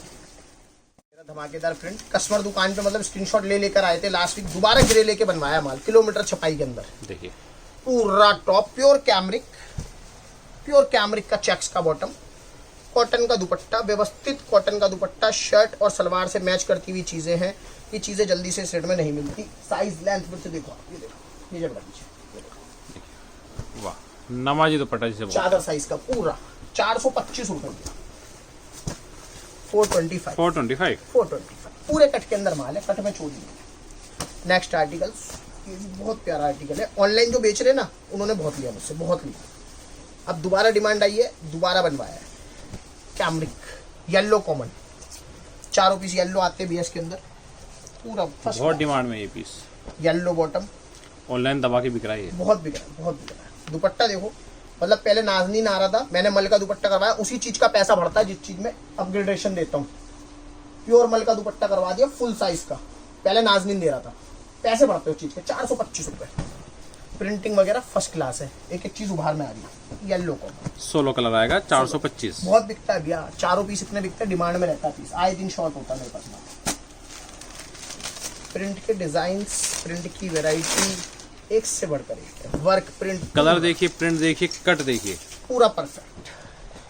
मेरा धमाकेदार प्रिंट। कस्टमर दुकान पे मतलब स्क्रीनशॉट ले लेकर आए थे लास्ट वीक, दोबारा ग्रे लेके बनवाया माल, किलोमीटर छपाई के अंदर। देखिए पूरा टॉप प्योर कैमरिक का चेक्स का बॉटम, कॉटन का दुपट्टा, व्यवस्थित कॉटन का दुपट्टा, शर्ट और सलवार से मैच करती हुई चीजें हैं। ये चीजें जल्दी से सेट में नहीं मिलती। साइज लेंथ फिर से देखो, ये देखो, ये जब वाह, नमाजी दुपट्टा जिसे बोलते हैं। चादर साइज का पूरा 425 रुपए, 425, 425 पूरे कट के अंदर माल है, कट में चोरी नहीं। नेक्स्ट आर्टिकल, ये भी बहुत प्यारा आर्टिकल है। ऑनलाइन जो बेच रहे ना उन्होंने बहुत लिया मुझसे, बहुत लिया। अब दोबारा डिमांड आई है, दोबारा बनवाया है। Cambric yellow common, 4 piece yellow आते हैं बीएस के अंदर, पूरा फर्स्ट बहुत डिमांड में ये पीस, येलो बॉटम, ऑनलाइन दबा के बिक रहा है ये। बहुत बिक रहा है, बहुत बिक रहा है। दुपट्टा देखो, मतलब पहले नाज़नीन आ रहा था, मैंने मल का दुपट्टा करवाया, उसी चीज का पैसा बढ़ता है जिस चीज में अपग्रेडेशन देता हूँ। प्योर मल का दुपट्टा करवा दिया फुल साइज का, पहले नाज़नीन दे रहा था, पैसे बढ़ते उस चीज के। 425 रुपए, प्रिंटिंग वगैरह फर्स्ट क्लास है, एक एक चीज उभार में आ रही है। येलो को 16 कलर आएगा, 425। बहुत बिकता है भैया, 4 पीस इतने बिकते हैं, डिमांड में रहता है पीस, आए दिन शॉर्ट होता है मेरे पास। प्रिंट के डिजाइन, प्रिंट की वेराइटी एक से बढ़कर एक है। वर्क प्रिंट, कलर देखिए, प्रिंट देखिए, कट देखिए, पूरा परफेक्ट,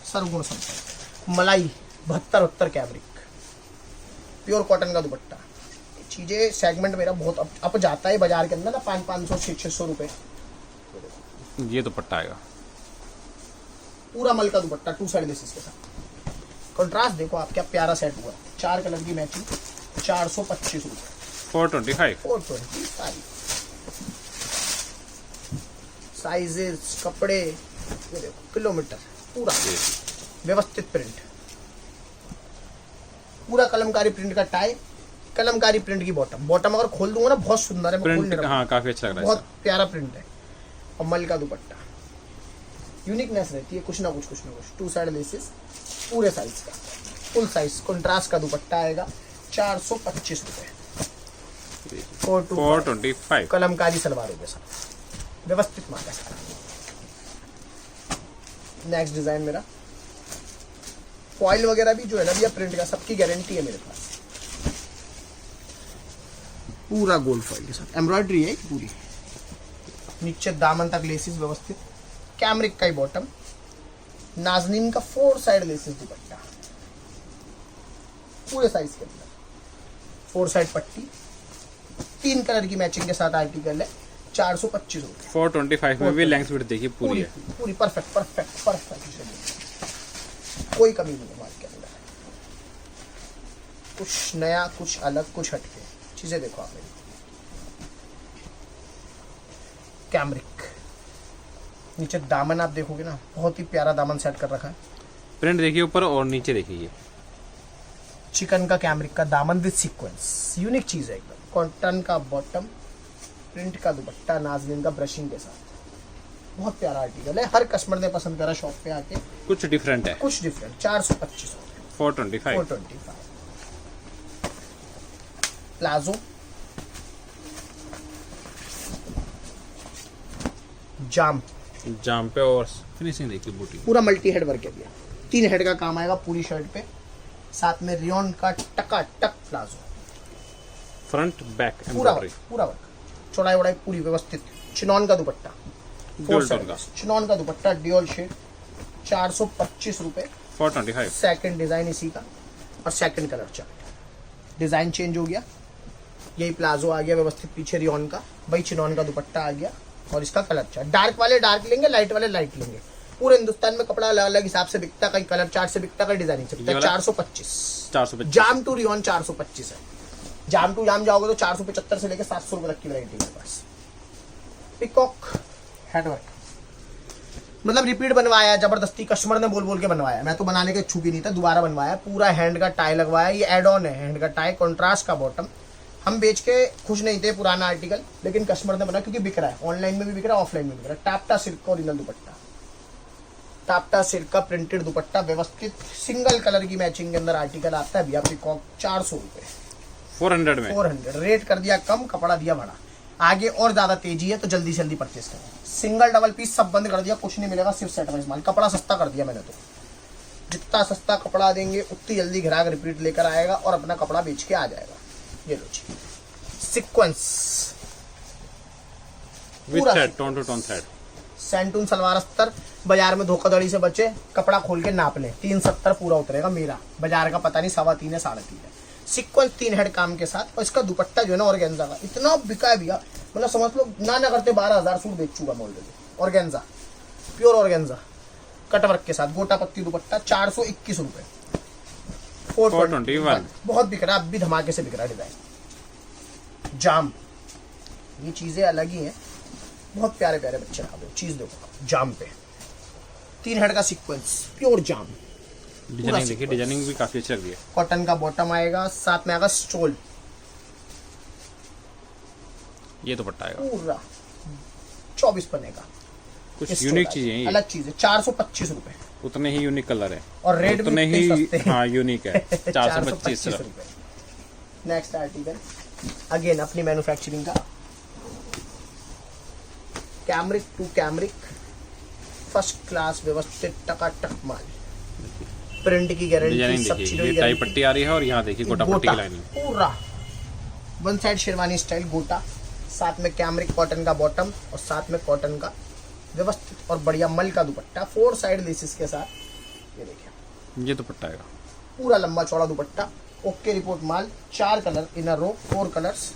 सरगुण संपन्न। मलाई 72 कैमरिक, प्योर कॉटन का दुपट्टा। चीजें सेगमेंट मेरा बहुत अप जाता है बाजार के अंदर ना, 500 600 रुपए। ये दुपट्टा आएगा, पूरा मल का दुपट्टा, 2 साइड लेसेस के साथ। कंट्रास्ट देखो आप, क्या प्यारा सेट हुआ, 4 कलर की मैचिंग, 425 रुपए, 425। 425। साइजेस, कपड़े, ये देखो, किलोमीटर, पूरा व्यवस्थित प्रिंट, पूरा कलमकारी प्रिंट का टाई, कलमकारी प्रिंट की बॉटम अगर खोल दूंगा ना बहुत सुंदर है, मैं खोल नहीं प्रिंट रहा हूं। हाँ काफी अच्छा लग रहा है, बहुत प्यारा प्रिंट है। और मल का दुपट्टा, यूनिकनेस रहती है, कुछ ना कुछ 2 साइड लेसेस, पूरे साइज का, फुल साइज कंट्रास्ट का दुपट्टा आएगा, 425 रुपए, 425। कलमकारी सलवारों के साथ, व्यवस्थित माल है सारा। नेक्स्ट डिजाइन मेरा फॉइल वगैरह भी जो है ना भैया प्रिंट का, सबकी गारंटी है मेरे पास। पूरा गोल्ड फॉइल के साथ, एम्ब्रॉयडरी है पूरी, नीचे दामन तक लेसिस व्यवस्थित, कैमरिक का ही बॉटम, नाज़नीन का 4 साइड लेसिस दुपट्टा, पूरे साइज के अंदर, 4 साइड पट्टी, 3 कलर की मैचिंग के साथ आर्टिकल है, 425 रुपए। 425 में भी लेंथ विड्थ देखिए पूरी है, पूरी परफेक्ट, कोई कमी नहीं है माल के अंदर। कुछ नया, कुछ अलग, कुछ हटके चीजें देखो आप मेरी। कैमरिक, नीचे दामन आप देखोगे ना, बहुत ही प्यारा दामन सेट कर रखा है। प्रिंट देखिए ऊपर और नीचे देखिए, चिकन का कैमरिक का दामन विद सीक्वेंस, यूनिक चीज है एकदम। कॉटन का बॉटम, प्रिंट का दुपट्टा, नाज़नीन का ब्रशिंग के साथ, बहुत प्यारा आर्टिकल है, हर कस्टमर ने पसंद करा शॉप पे आके। कुछ डिफरेंट है, कुछ डिफरेंट, 425 425। 425। प्लाजो, जाम पे और फिनिशिंग देखिए बूटी, पूरा मल्टी हेड वर्क है भैया, 3 हेड का काम आएगा पूरी शर्ट पे, साथ में रियोन का टकाटक प्लाजो, फ्रंट बैक पूरा एम्ब्रॉयडरी, वर्क, पूरा वर्क, चौड़ाई वड़ाई पूरी व्यवस्थित। चिनॉन का दुपट्टा, ड्यूल टोन का, चिनॉन का दुपट्टा ड्यूल शेड, 425 रुपए। 425। सेकंड डिजाइन इसी का और second colour chart. Design change हो गया, यही प्लाजो आ गया व्यवस्थित, पीछे रियोन का, भाई चिनॉन का दुपट्टा आ गया और इसका कलर चार्ट। डार्क वाले डार्क लेंगे, लाइट वाले लाइट लेंगे। पूरे हिंदुस्तान में कपड़ा अलग अलग हिसाब से बिकता, कहीं कलर चार्ट से बिकता, कहीं डिजाइनिंग से बिकता। 425 जाम टू रियोन 425 है। जाम टू जाम जाओगे तो 475 से लेकर 700 रुपए तक की वैरायटी है बस। पिकॉक हैंडवर्क, मतलब रिपीट बनवाया, जबरदस्ती कस्टमर ने बोल बोल के बनवाया, मैं तो बनाने के इच्छुक ही नहीं था, दोबारा बनवाया। पूरा हैंड का टाई लगवाया, ये एड ऑन है हैंड का टाई, कॉन्ट्रास्ट का बॉटम। हम बेच के खुश नहीं थे पुराना आर्टिकल, लेकिन कस्टमर ने बना क्योंकि बिक रहा है, ऑनलाइन में भी बिक रहा है, ऑफलाइन में भी बिक रहा है। टाप्टा सिल्क का ओरिजिनल दुपट्टा, टाप्टा सिल्क का प्रिंटेड दुपट्टा व्यवस्थित, सिंगल कलर की मैचिंग के अंदर आर्टिकल आता है भैया। पिकॉक 400 रुपए, 400 में 400 रेट कर दिया कम, कपड़ा दिया बड़ा। आगे और ज्यादा तेजी है तो जल्दी से जल्दी परचेस करें। सिंगल डबल पीस सब बंद कर दिया, कुछ नहीं मिलेगा, सिर्फ सेट वाइज माल। कपड़ा सस्ता कर दिया मैंने तो, जितना सस्ता कपड़ा देंगे उतनी जल्दी ग्राहक रिपीट लेकर आएगा और अपना कपड़ा बेच के आ जाएगा। ये लो जी, sequence with thread, tone to tone thread, सैंटून सलवार अस्तर। बाजार में धोखाधड़ी से बचे, कपड़ा खोल के नाप ले, 370 पूरा उतरेगा मेरा, बाजार का पता नहीं 3.25 है 3.5 है। सीक्वेंस 3 हेड काम के साथ, और इसका दुपट्टा जो है ना ऑर्गेन्जा का, इतना बिका है भैया, मतलब समझ लो ना करते 12,000 सूट बेच चुका मैं already. Organza, pure organza, cutwork के साथ, गोटा पत्ती दुपट्टा, 421 रुपए, 421। बहुत बिक रहा है, अब भी धमाके से बिक रहा है डिजाइन। जाम, ये चीजें अलग ही हैं, बहुत प्यारे प्यारे बच्चे ना दो चीज देखो। जाम पे 3 हेड का सीक्वेंस, प्योर जाम। डिजाइनिंग देखिए, डिजाइनिंग भी काफी अच्छी लग रही है। कॉटन का बॉटम आएगा, साथ में आएगा स्टोल, ये दुपट्टा आएगा पूरा 24 पन्ने का, कुछ यूनिक चीजें हैं ये, अलग चीज है। 425 रुपए, उतने ही यूनिक कलर है और रेट भी उतने ही सस्ते हैं। हाँ यूनिक है। 425 रुपए। नेक्स्ट आर्टिकल अगेन अपनी मैन्युफैक्चरिंग का, cambric to cambric, first class व्यवस्थित टकाटक माल, प्रिंट की गारंटी, डिजाइनिंग सब देखिए, चीजों ये की टाई गारंटी। पट्टी आ रही है और यहाँ देखिए गोटा पट्टी की लाइनिंग, पूरा वन साइड शेरवानी स्टाइल गोटा, साथ में कैमरिक कॉटन का बॉटम और साथ में कॉटन का व्यवस्थित और बढ़िया मल का दुपट्टा, 4 साइड लेसिस के साथ। ये देखिए, ये दुपट्टा आएगा पूरा लंबा चौड़ा दुपट्टा, ओके रिपोर्ट माल, 4 कलर इनर रो, 4 कलर्स।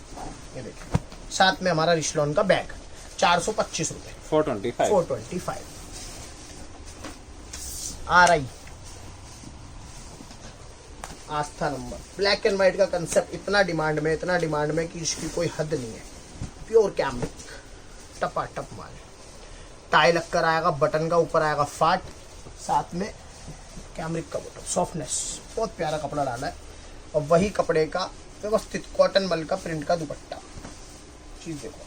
ये देखिए, साथ में हमारा रिशलॉन का बैग, 425 रुपए, 425। RI Aastha number, black and white का कंसेप्ट इतना डिमांड में कि इसकी कोई हद नहीं है। प्योर कैमरिक, टपाटप माल, टाई लगकर आएगा, बटन का ऊपर आएगा फाट, साथ में कैमरिक का बटन, सॉफ्टनेस, बहुत प्यारा कपड़ा डाला है। और वही कपड़े का व्यवस्थित कॉटन मल का प्रिंट का दुपट्टा, चीज देखो,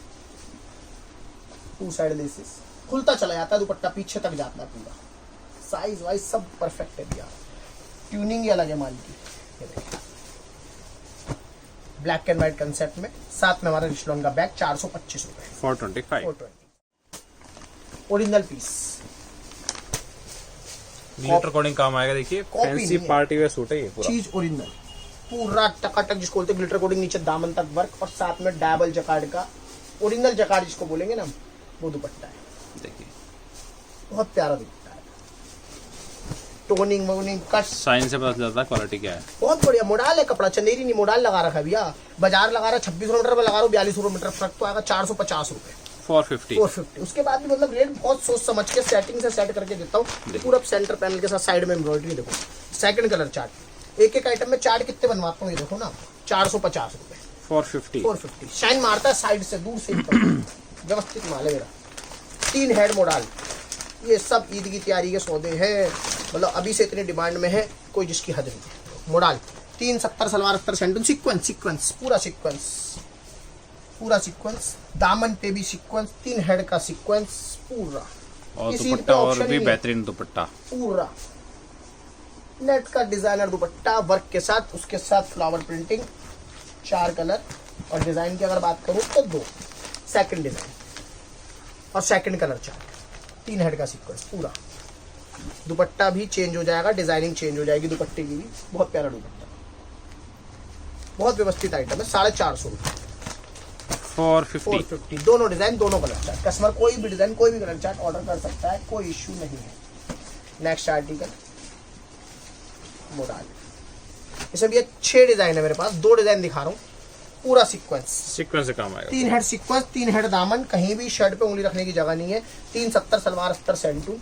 2 साइड लेसिस, खुलता चला जाता है दुपट्टा, पीछे तक जाता है पूरा, साइज वाइज सब परफेक्ट है भैया, ट्यूनिंग ही अलग है माल की। ये देखिए, ब्लैक एंड व्हाइट कंसेप्ट में, साथ में हमारा रिशलॉन का बैग, 425 रुपए, 425। ओरिजिनल पीस, ग्लिटर कोडिंग काम आएगा, देखिए कॉपी फैंसी नहीं है। पार्टी वेयर सूट है ये पूरा, चीज ओरिजिनल, पूरा टकाटक जिसको बोलते हैं ग्लिटर कोडिंग, नीचे दामन तक वर्क और साथ में डबल जकार्ड का, ओरिजिनल जकार्ड जिसको बोलेंगे ना, वो दुपट्टा है। देखिए बहुत प्यारा दुपट्टा है, टोनिंग वोनिंग कट, साइन से पता चलता है क्वालिटी क्या है। बहुत बढ़िया मोडाल है कपड़ा, चंदेरी नहीं मोडाल लगा रखा है भैया। बाजार लगा रहा है 26 मीटर में, लगा रहा हूँ 42 मीटर, फर्क तो आएगा 450 रुपए, 450। 450। उसके बाद भी मतलब रेट बहुत सोच समझ के सेटिंग से सेट करके देता हूँ। पूरा सेंटर पैनल के साथ साइड में एम्ब्रॉयडरी देखो, सेकंड कलर चार्ट, एक एक आइटम में चार्ट कितने बनवाता हूँ ये देखो ना, 450 रुपए, 450। शाइन मारता है साइड से, दूर से व्यवस्थित माल है मेरा। 3 हेड मोडाल, ये सब ईद की तैयारी के सौदे हैं, मतलब अभी से इतने डिमांड में है, कोई जिसकी हद नहीं। मोडाल 370 सलवार अस्तर सैंटून, सीक्वेंस, पूरा सीक्वेंस, दामन पे भी सीक्वेंस, 3 हेड का सीक्वेंस पूरा, और किसी दुपट्टा पे और ऑप्शन भी ही नहीं। बेहतरीन दुपट्टा, पूरा नेट का डिजाइनर दुपट्टा वर्क के साथ, उसके साथ फ्लावर प्रिंटिंग, 4 कलर, और डिजाइन की अगर बात करूं तो 2, सेकंड डिजाइन और सेकंड कलर चार्ट, 3 हेड का सीक्वेंस पूरा, दुपट्टा भी चेंज हो जाएगा, डिजाइनिंग चेंज हो जाएगी दुपट्टे की भी। बहुत प्यारा दुपट्टा, बहुत व्यवस्थित आइटम है। 450 रुपये, 450। 450। दोनों डिजाइन, दोनों कलर चार्ट। कस्टमर कोई भी डिजाइन, कोई भी कलर चार्ट ऑर्डर कर सकता है, कोई इश्यू नहीं है। नेक्स्ट आर्टिकल मोडाल, इसमें भी 6 डिजाइन है मेरे पास, 2 डिजाइन दिखा रहा हूँ। पूरा सीक्वेंस से काम आएगा। 3 हेड सीक्वेंस, 3 हेड दामन, कहीं भी शर्ट पे उंगली रखने की जगह नहीं है। 370 सलवार, 70 सेंटू।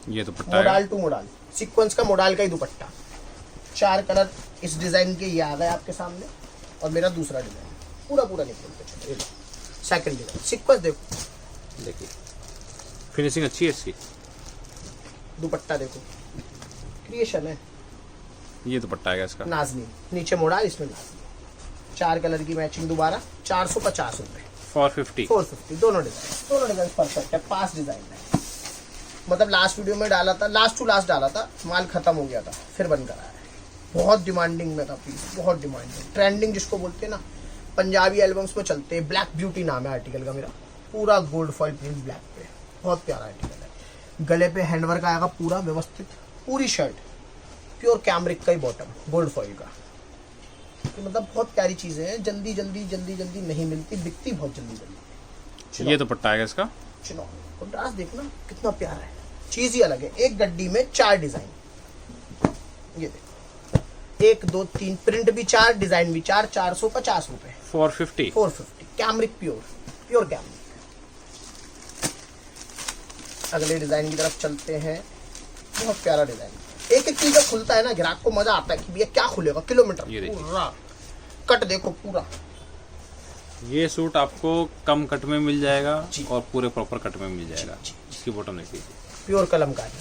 ये dupatta modal to modal, sequence का मोडाल का ही दुपट्टा। 4 कलर इस डिजाइन के ये आ गए आपके सामने, और मेरा दूसरा डिजाइन पूरा निकल के चलो। सेकंड डिजाइन, सीक्वेंस देखो, देखिए फिनिशिंग अच्छी है इसकी। दुपट्टा देखो, क्रिएशन है। ये दुपट्टा आएगा इसका, नाजनी, नीचे मोडाल, इसमें नाजनी। 4 कलर की मैचिंग दोबारा, 450 रुपए। 450। 450। दोनों डिजाइन परफेक्ट है। 5 डिजाइन है, मतलब लास्ट वीडियो में डाला था, लास्ट टू लास्ट डाला था, माल खत्म हो गया था, फिर बन कर आया है। बहुत डिमांडिंग में था पीस, बहुत डिमांडिंग, ट्रेंडिंग जिसको बोलते हैं ना, पंजाबी एल्बम्स में चलते हैं। ब्लैक ब्यूटी नाम है आर्टिकल का मेरा, पूरा गोल्ड फॉइल प्रिंट ब्लैक पे, बहुत प्यारा आर्टिकल है। गले पे हैंडवर्क आएगा पूरा व्यवस्थित, पूरी शर्ट प्योर कैमरिक का ही बॉटम, गोल्ड फॉइल का। तो मतलब बहुत प्यारी चीजें हैं, जल्दी नहीं मिलती, बिकती बहुत जल्दी। ये दुपट्टा आएगा इसका। चलो कंट्रास्ट देखना कितना प्यारा है, चीज ही अलग है। एक गड्डी में 4 डिजाइन, ये देखो, 1 2 3, प्रिंट भी 4, डिजाइन भी 4। 450 रुपए। 450। 450, कैमरिक प्योर कैमरिक। अगले डिजाइन की तरफ चलते हैं, बहुत प्यारा डिजाइन। एक चीज जब खुलता है ना, ग्राहक को मजा आता है कि भैया क्या खुलेगा, किलोमीटर पूरा कट देखो पूरा। ये सूट आपको कम कट में मिल जाएगा जी। और पूरे प्रॉपर कट में मिल जाएगा। इसकी बॉटम देखिए, प्योर कलमकारी,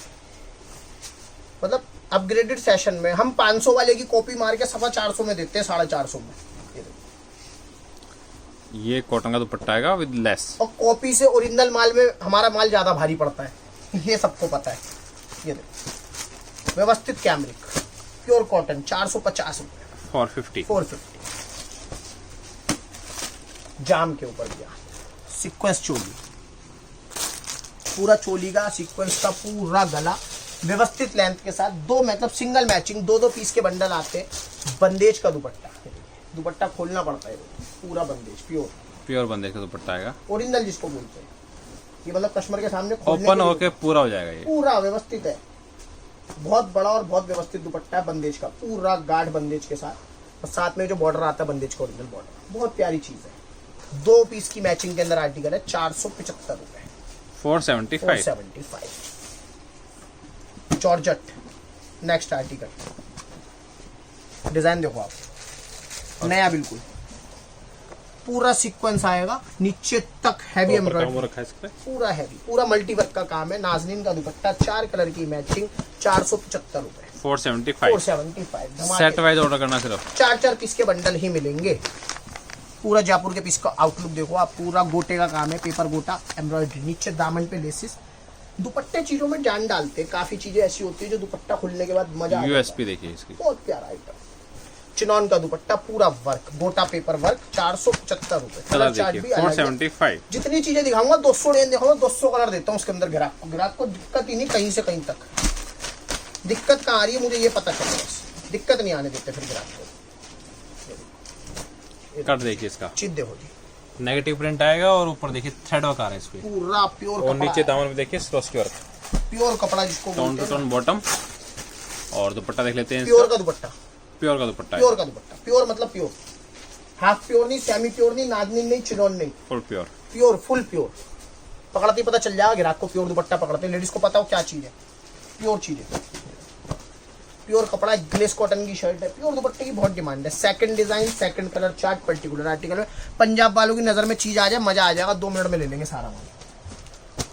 मतलब अपग्रेडेड सेशन में हम 500 वाले की कॉपी मार के 450 में देते हैं, 450 में। ये कॉटन का दुपट्टा आएगा विद लेस। और कॉपी से ओरिजिनल माल में हमारा माल ज्यादा भारी पड़ता है, ये सबको पता है। ये देखो, व्यवस्थित कैमरिक, प्योर कॉटन, 450 रुपए। 450। 450। जाम के ऊपर दिया सीक्वेंस चोली, पूरा चोली का सीक्वेंस का पूरा गला व्यवस्थित लेंथ के साथ। 2 मतलब सिंगल मैचिंग, 2 पीस के बंडल आते हैं। बंदेज का दुपट्टा, दुपट्टा खोलना पड़ता है, पूरा बंदेज, प्योर बंदेज का दुपट्टा आएगा, ओरिजिनल जिसको बोलते हैं। ये मतलब कस्टमर के सामने ओपन होके पूरा हो जाएगा। ये पूरा व्यवस्थित है, बहुत बड़ा और बहुत व्यवस्थित दुपट्टा है बंदेज का, पूरा गाढ़ बंदेज के साथ, और साथ में जो बॉर्डर आता है बंदेज का ओरिजिनल बॉर्डर। बहुत प्यारी चीज है। 2 पीस की मैचिंग के अंदर आर्टिकल है, 475 रुपए। 475। जॉर्जेट। नेक्स्ट आर्टिकल, डिजाइन देखो आप, नया बिल्कुल, पूरा सीक्वेंस आएगा नीचे तक, हैवी एम्ब्रॉयडरी, पूरा हैवी, पूरा मल्टीवर्क का काम है। नाजनीन का दुपट्टा, 4 कलर की मैचिंग, 475 रुपए। 475। सेट वाइज ऑर्डर करना सिर्फ। 4 पीस के बंडल ही मिलेंगे। पूरा जयपुर के पीस का आउटलुक देखो आप, पूरा गोटे का काम है, पेपर गोटा, एम्ब्रॉयडरी, नीचे दामन पे लेसिस। दुपट्टे चीजों में जान डालते हैं, काफी चीजें ऐसी होती है जो दुपट्टा खुलने के बाद मजा आता है। यूएसपी देखिए इसकी, बहुत प्यारा आइटम। चिनॉन का दुपट्टा, पूरा वर्क, गोटा पेपर वर्क, 475 रुपए। कलर देखिए 475। जितनी चीजें दिखाऊंगा 200 डिजाइन दिखाऊंगा, 200 कलर देता हूँ उसके अंदर। ग्राहक को दिक्कत ही नहीं, कहीं से कहीं तक दिक्कत कहाँ आ रही है मुझे ये पता चल रहा है, दिक्कत नहीं आने देते फिर ग्राहक को। कट देखिए इसका, चीज देखो जी, नेगेटिव प्रिंट आएगा और ऊपर देखिए थ्रेड वर्क आ रहा है इस पे, पूरा प्योर और नीचे दामन में देखिए स्वस्की वर्क, प्योर कपड़ा जिसको टोन टू टोन बॉटम। और दुपट्टा देख लेते हैं, प्योर का दुपट्टा, प्योर का दुपट्टा, प्योर का दुपट्टा, प्योर मतलब प्योर, हाफ प्योर नहीं, सेमी प्योर नहीं, नाजनीन नहीं, चिनॉन नहीं, full pure, pure full pure. पकड़ते ही पता चल जाएगा ग्राहक को, प्योर दुपट्टा पकड़ते, लेडीज को पता हो क्या चीज है, प्योर चीज है, प्योर कपड़ा, ग्लेस कॉटन की शर्ट है, प्योर दुपट्टे की बहुत डिमांड है। Second design, second colour chart, particular article में पंजाब वालों की नजर में चीज आ जाए, मजा आ जाएगा, 2 मिनट में ले लेंगे सारा माल।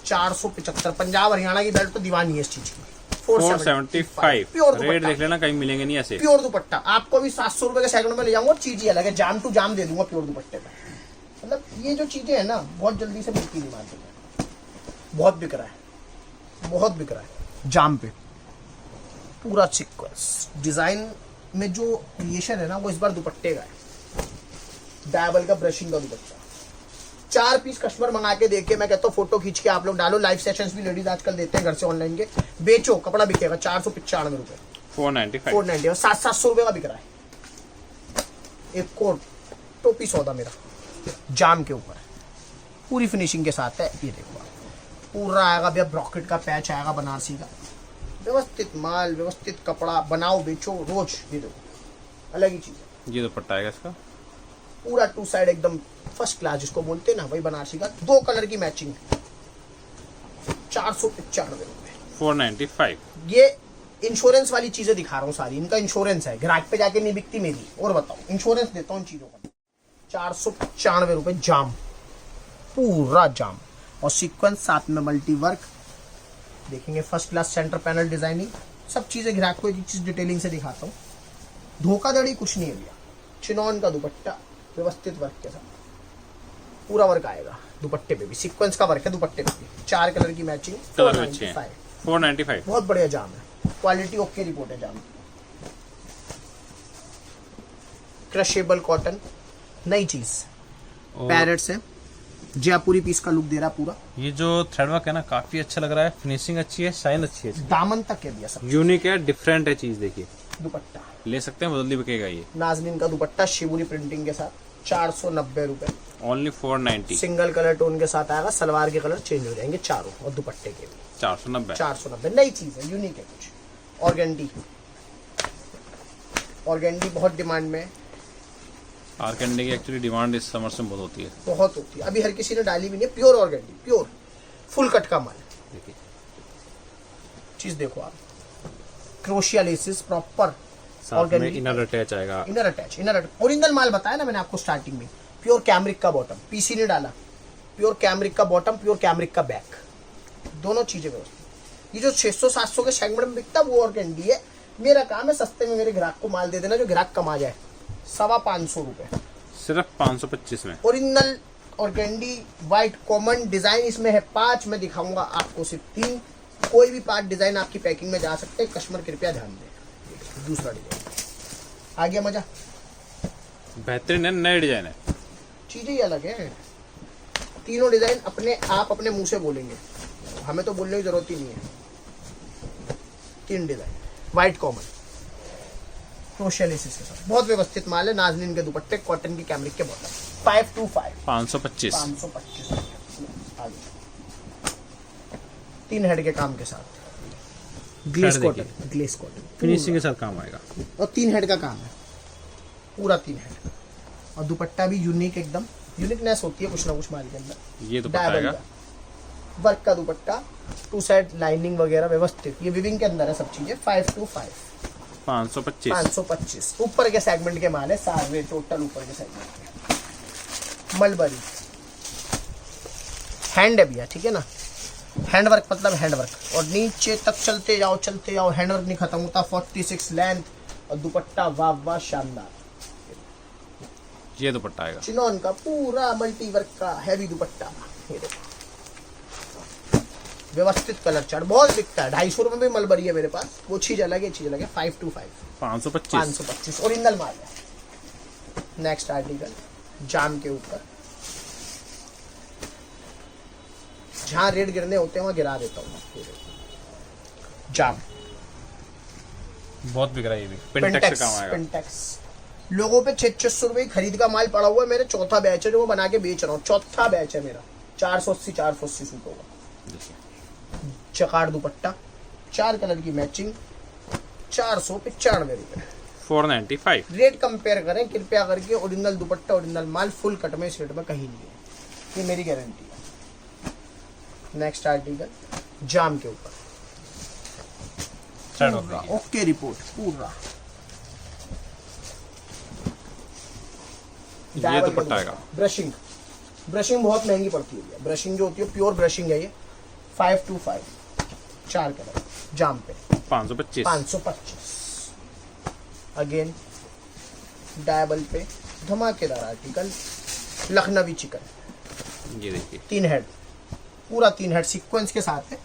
475, पंजाब हरियाणा की बेल्ट तो दीवानी है इस चीज की। 475 प्योर रेट देख लेना, कहीं मिलेंगे नहीं ऐसे। प्योर दुपट्टा आपको भी 700 रुपए के सेकंड में ले जाऊंगा, चीज ही अलग है, जाम टू जाम दे दूंगा प्योर दुपट्टे का। मतलब ये जो चीजें है ना, बहुत जल्दी से बिकती नहीं मार्केट में, बहुत बिक रहा है, बहुत बिक रहा है। जाम पे पूरा सीक्वेंस डिजाइन में जो क्रिएशन है ना, वो इस बार दुपट्टे का है, डबल का ब्रशिंग का दुपट्टा, 4 पीस कस्टमर मंगा के देखे, मैं कहता हूँ फोटो खींच के आप लोग डालो, लाइव सेशंस भी लेडीज आजकल देते हैं घर से ऑनलाइन के, बेचो, कपड़ा बिकेगा 495 रुपए, 495 490 और 700 रुपए का बिक रहा है। एक कोट टोपी सौदा मेरा जाम के ऊपर पूरी फिनिशिंग के साथ है। ये देखो पूरा आएगा भैया, ब्रॉकेट का पैच आएगा बनारसी का, व्यवस्थित माल, व्यवस्थित कपड़ा, बनाओ बेचो रोज। ये देखो अलग ही चीज है। ये दुपट्टा आएगा इसका, पूरा 2 साइड एकदम फर्स्ट क्लास जिसको बोलते हैं ना, वही बनारसी का, 2 कलर की मैचिंग, 495 रुपए, 495। ये इंश्योरेंस वाली चीजें दिखा रहा हूँ सारी, इनका इंश्योरेंस है, ग्राहक पे जाके नहीं बिकती मेरी। और बताओ इंश्योरेंस देता हूँ चीजों का। 495 रुपए जाम, पूरा जाम, और सीक्वेंस साथ में मल्टी वर्क देखेंगे, first class centre panel designing, सब चीजें ग्राहक को एक चीज डिटेलिंग से दिखाता हूँ। धोखाधड़ी कुछ नहीं है भैया। चिनॉन का दुपट्टा व्यवस्थित वर्क के साथ, पूरा वर्क आएगा दुपट्टे पे भी, सीक्वेंस का वर्क है दुपट्टे पे भी, 4 कलर की मैचिंग, 495। बहुत बढ़िया जाम है, क्वालिटी ओके रिपोर्ट है जाम। क्रशेबल कॉटन, नई चीज, पैरेट्स है, जयपुरी पीस का लुक दे रहा पूरा। ये जो थ्रेड वर्क है ना काफी अच्छा लग रहा है, फिनिशिंग अच्छी है, शाइन अच्छी है, दामन तक है भैया सब। यूनिक है, डिफरेंट है चीज। देखिए दुपट्टा ले सकते हैं, बदल बिकेगा ये। नाजनीन का दुपट्टा शिवुरी प्रिंटिंग के साथ, 490 रुपए, ओनली 490। सिंगल कलर टोन के साथ आएगा, सलवार के कलर चेंज हो जाएंगे चारों, और दुपट्टे के भी 490। नई चीज है, यूनिक है कुछ। ऑर्गेंडी, ऑर्गेंडी बहुत डिमांड में है, आर्केंडी की एक्चुअली डिमांड इस समर से बहुत होती है, बहुत होती है, अभी हर किसी ने डाली भी नहीं है। Pure organdie, pure full cut का माल। देखिए चीज देखो आप, क्रोशिया लेसेस प्रॉपर, साथ में इनर अटैच आएगा, इनर अटैच ओरिजिनल माल बताया ना मैंने आपको स्टार्टिंग में। प्योर कैमरिक का बॉटम, पीसी ने डाला, प्योर कैमरिक का बॉटम, प्योर कैमरिक का बैक, दोनों चीजें व्यवस्थित। ये जो 600-700 के सेगमेंट में बिकता है वो ऑर्गेंडी है। मेरा काम है सस्ते में मेरे ग्राहक को माल दे देना, जो ग्राहक कमा जाए। 525 रुपए सिर्फ 525 में। Original organdie white common design इसमें है 5, मैं दिखाऊंगा आपको सिर्फ 3। कोई भी पार्ट डिजाइन आपकी पैकिंग में जा सकते हैं, कस्टमर कृपया ध्यान दें। दूसरा डिजाइन आ गया, मजा, बेहतरीन है, नए डिजाइन है, चीजें ही अलग है। तीनों डिजाइन अपने आप अपने मुंह से बोलेंगे, हमें तो बोलने की जरूरत ही नहीं है। 3 design white common crochet laces के साथ, बहुत व्यवस्थित माल है। नाजनीन के दुपट्टे, कॉटन की कैमरिक के बॉटम, 525 525। आगे 3 हेड के काम के साथ, ग्लेस कॉटन फिनिशिंग के साथ काम आएगा, और 3 हेड का काम है, पूरा 3 हेड। और दुपट्टा भी यूनिक, एकदम यूनिकनेस होती है कुछ ना कुछ माल के अंदर। ये दुपट्टा आएगा, वर्क का दुपट्टा, 2 साइड लाइनिंग वगैरह व्यवस्थित, ये विविंग के अंदर है सब चीजें। 525 ऊपर के सेगमेंट के माल है सारे, टोटल ऊपर के सेगमेंट के। मलबरी हैंड है भैया, ठीक है ना, हैंड वर्क मतलब हैंड वर्क, और नीचे तक चलते जाओ, हैंड वर्क नहीं खत्म होता। 46 लेंथ, और दुपट्टा वाह वाह शानदार। ये दुपट्टा आएगा चिनॉन का पूरा मल्टी वर्क का हैवी दुपट्टा। ये देखो व्यवस्थित कलर चार्ट, बहुत बिकता है। 250 रुपए में मलबरी है मेरे पास, वो चीज अलग है, 525 ओरिजिनल माल है। नेक्स्ट आर्टिकल जाम के ऊपर, जहां रेट गिरने होते हैं वहां गिरा देता हूँ। जाम बहुत बिक रहा है, ये भी पिंटेक्स का काम आएगा। पिंटेक्स लोगों पे 600 रुपए खरीद का माल पड़ा हुआ है, मेरे चौथा बैच है जो मैं बना के बेच रहा हूँ, चौथा बैच है मेरा। 480 सूट होगा। चकार दुपट्टा, 4 कलर की मैचिंग, 495 रुपए, 495। रेट कंपेयर करें कृपया करके। ओरिजिनल दुपट्टा, ओरिजिनल माल, फुल कट में, इस रेट में कहीं नहीं है, ये मेरी गारंटी है। नेक्स्ट आर्टिकल जाम के ऊपर, ओके रिपोर्ट पूरा। ये दुपट्टा आएगा। ब्रशिंग बहुत महंगी पड़ती है, ब्रशिंग जो होती है प्योर ब्रशिंग है ये। 525 4 कलर जाम पे, 525। अगेन डायबल पे धमाकेदार आर्टिकल, लखनवी चिकन। ये देखिए 3 हेड, पूरा 3 हेड सीक्वेंस के साथ है।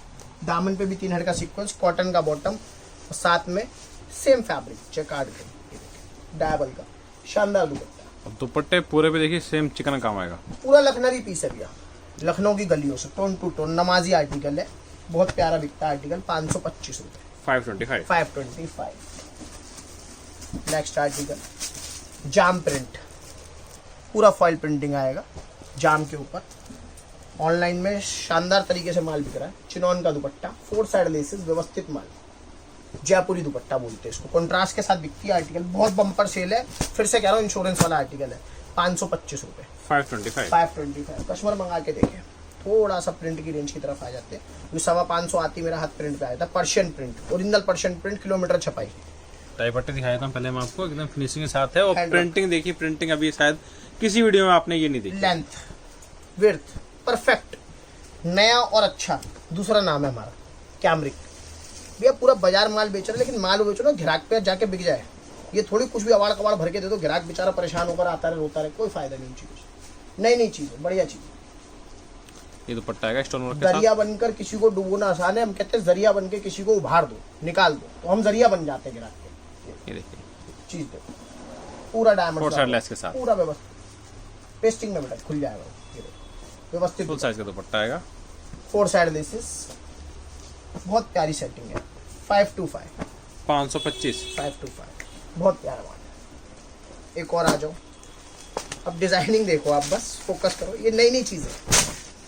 दामन पे भी 3 हेड का सीक्वेंस, कॉटन का बॉटम, और साथ में सेम फैब्रिक चेकार्ड का, डायबल का शानदार दुपट्टा। अब दुपट्टे पूरे पे देखिए सेम चिकन काम आएगा। पूरा लखनवी पीस है भैया, लखनऊ की गलियों से, tone to tone Namazi article है, बहुत प्यारा बिकता है आर्टिकल। 525 रुपए, 525। 525। नेक्स्ट आर्टिकल जाम प्रिंट, पूरा फॉइल प्रिंटिंग आएगा जाम के ऊपर। ऑनलाइन में शानदार तरीके से माल बिक रहा है। चिनॉन का दुपट्टा, 4 साइड लेसेस, व्यवस्थित माल, जयपुरी दुपट्टा बोलते हैं इसको। कंट्रास्ट के साथ बिकती है आर्टिकल, बहुत बम्पर सेल है। फिर से कह रहा हूँ इंश्योरेंस वाला आर्टिकल है। 525 रुपए, 525। 525। कस्टमर मंगा के देखे, थोड़ा सा प्रिंट की रेंज की तरफ आ जाते हैं। 525 आती, मेरा हाथ प्रिंट पे आया था। Persian print, original Persian print, kilometre छपाई। टाई पट्टी दिखाया था पहले मैं आपको, एकदम फिनिशिंग के साथ है। और Hand प्रिंटिंग देखिए, प्रिंटिंग अभी शायद किसी वीडियो में आपने ये नहीं देखी। लेंथ विड्थ परफेक्ट, नया और अच्छा। दूसरा नाम है हमारा कैमरिक। भैया पूरा बाजार माल बेच रहे, लेकिन माल बेचो ना ग्राहक पे जाके बिक जाए। ये थोड़ी कुछ भी अवाड़ कवाड़ भर के दे दो, ग्राहक बेचारा परेशान होकर आता रहे, रोता रहे, कोई फायदा नहीं चीज। नई चीज है, बढ़िया चीज। ये दुपट्टा आएगा स्टोन वर्क के साथ। दरिया बनकर किसी को डुबोना आसान है। हम कहते हैं जरिया बन के किसी को उभार दो, निकाल दो, तो हम जरिया बन जाते हैं ग्राहक के। ये देखिए चीज देखो, पूरा डायमंड 4 साइड लेस के साथ, पूरा व्यवस्थित। पेस्टिंग में बेटा खुल जाएगा, ये देखो व्यवस्थित। फुल साइज का दुपट्टा आएगा। 4 साइड लेसेस, बहुत प्यारी सेटिंग है। 525। 525। 525 बहुत प्यारा माल। एक और आ जाओ। अब डिजाइनिंग देखो, आप बस फोकस करो। ये नई चीजें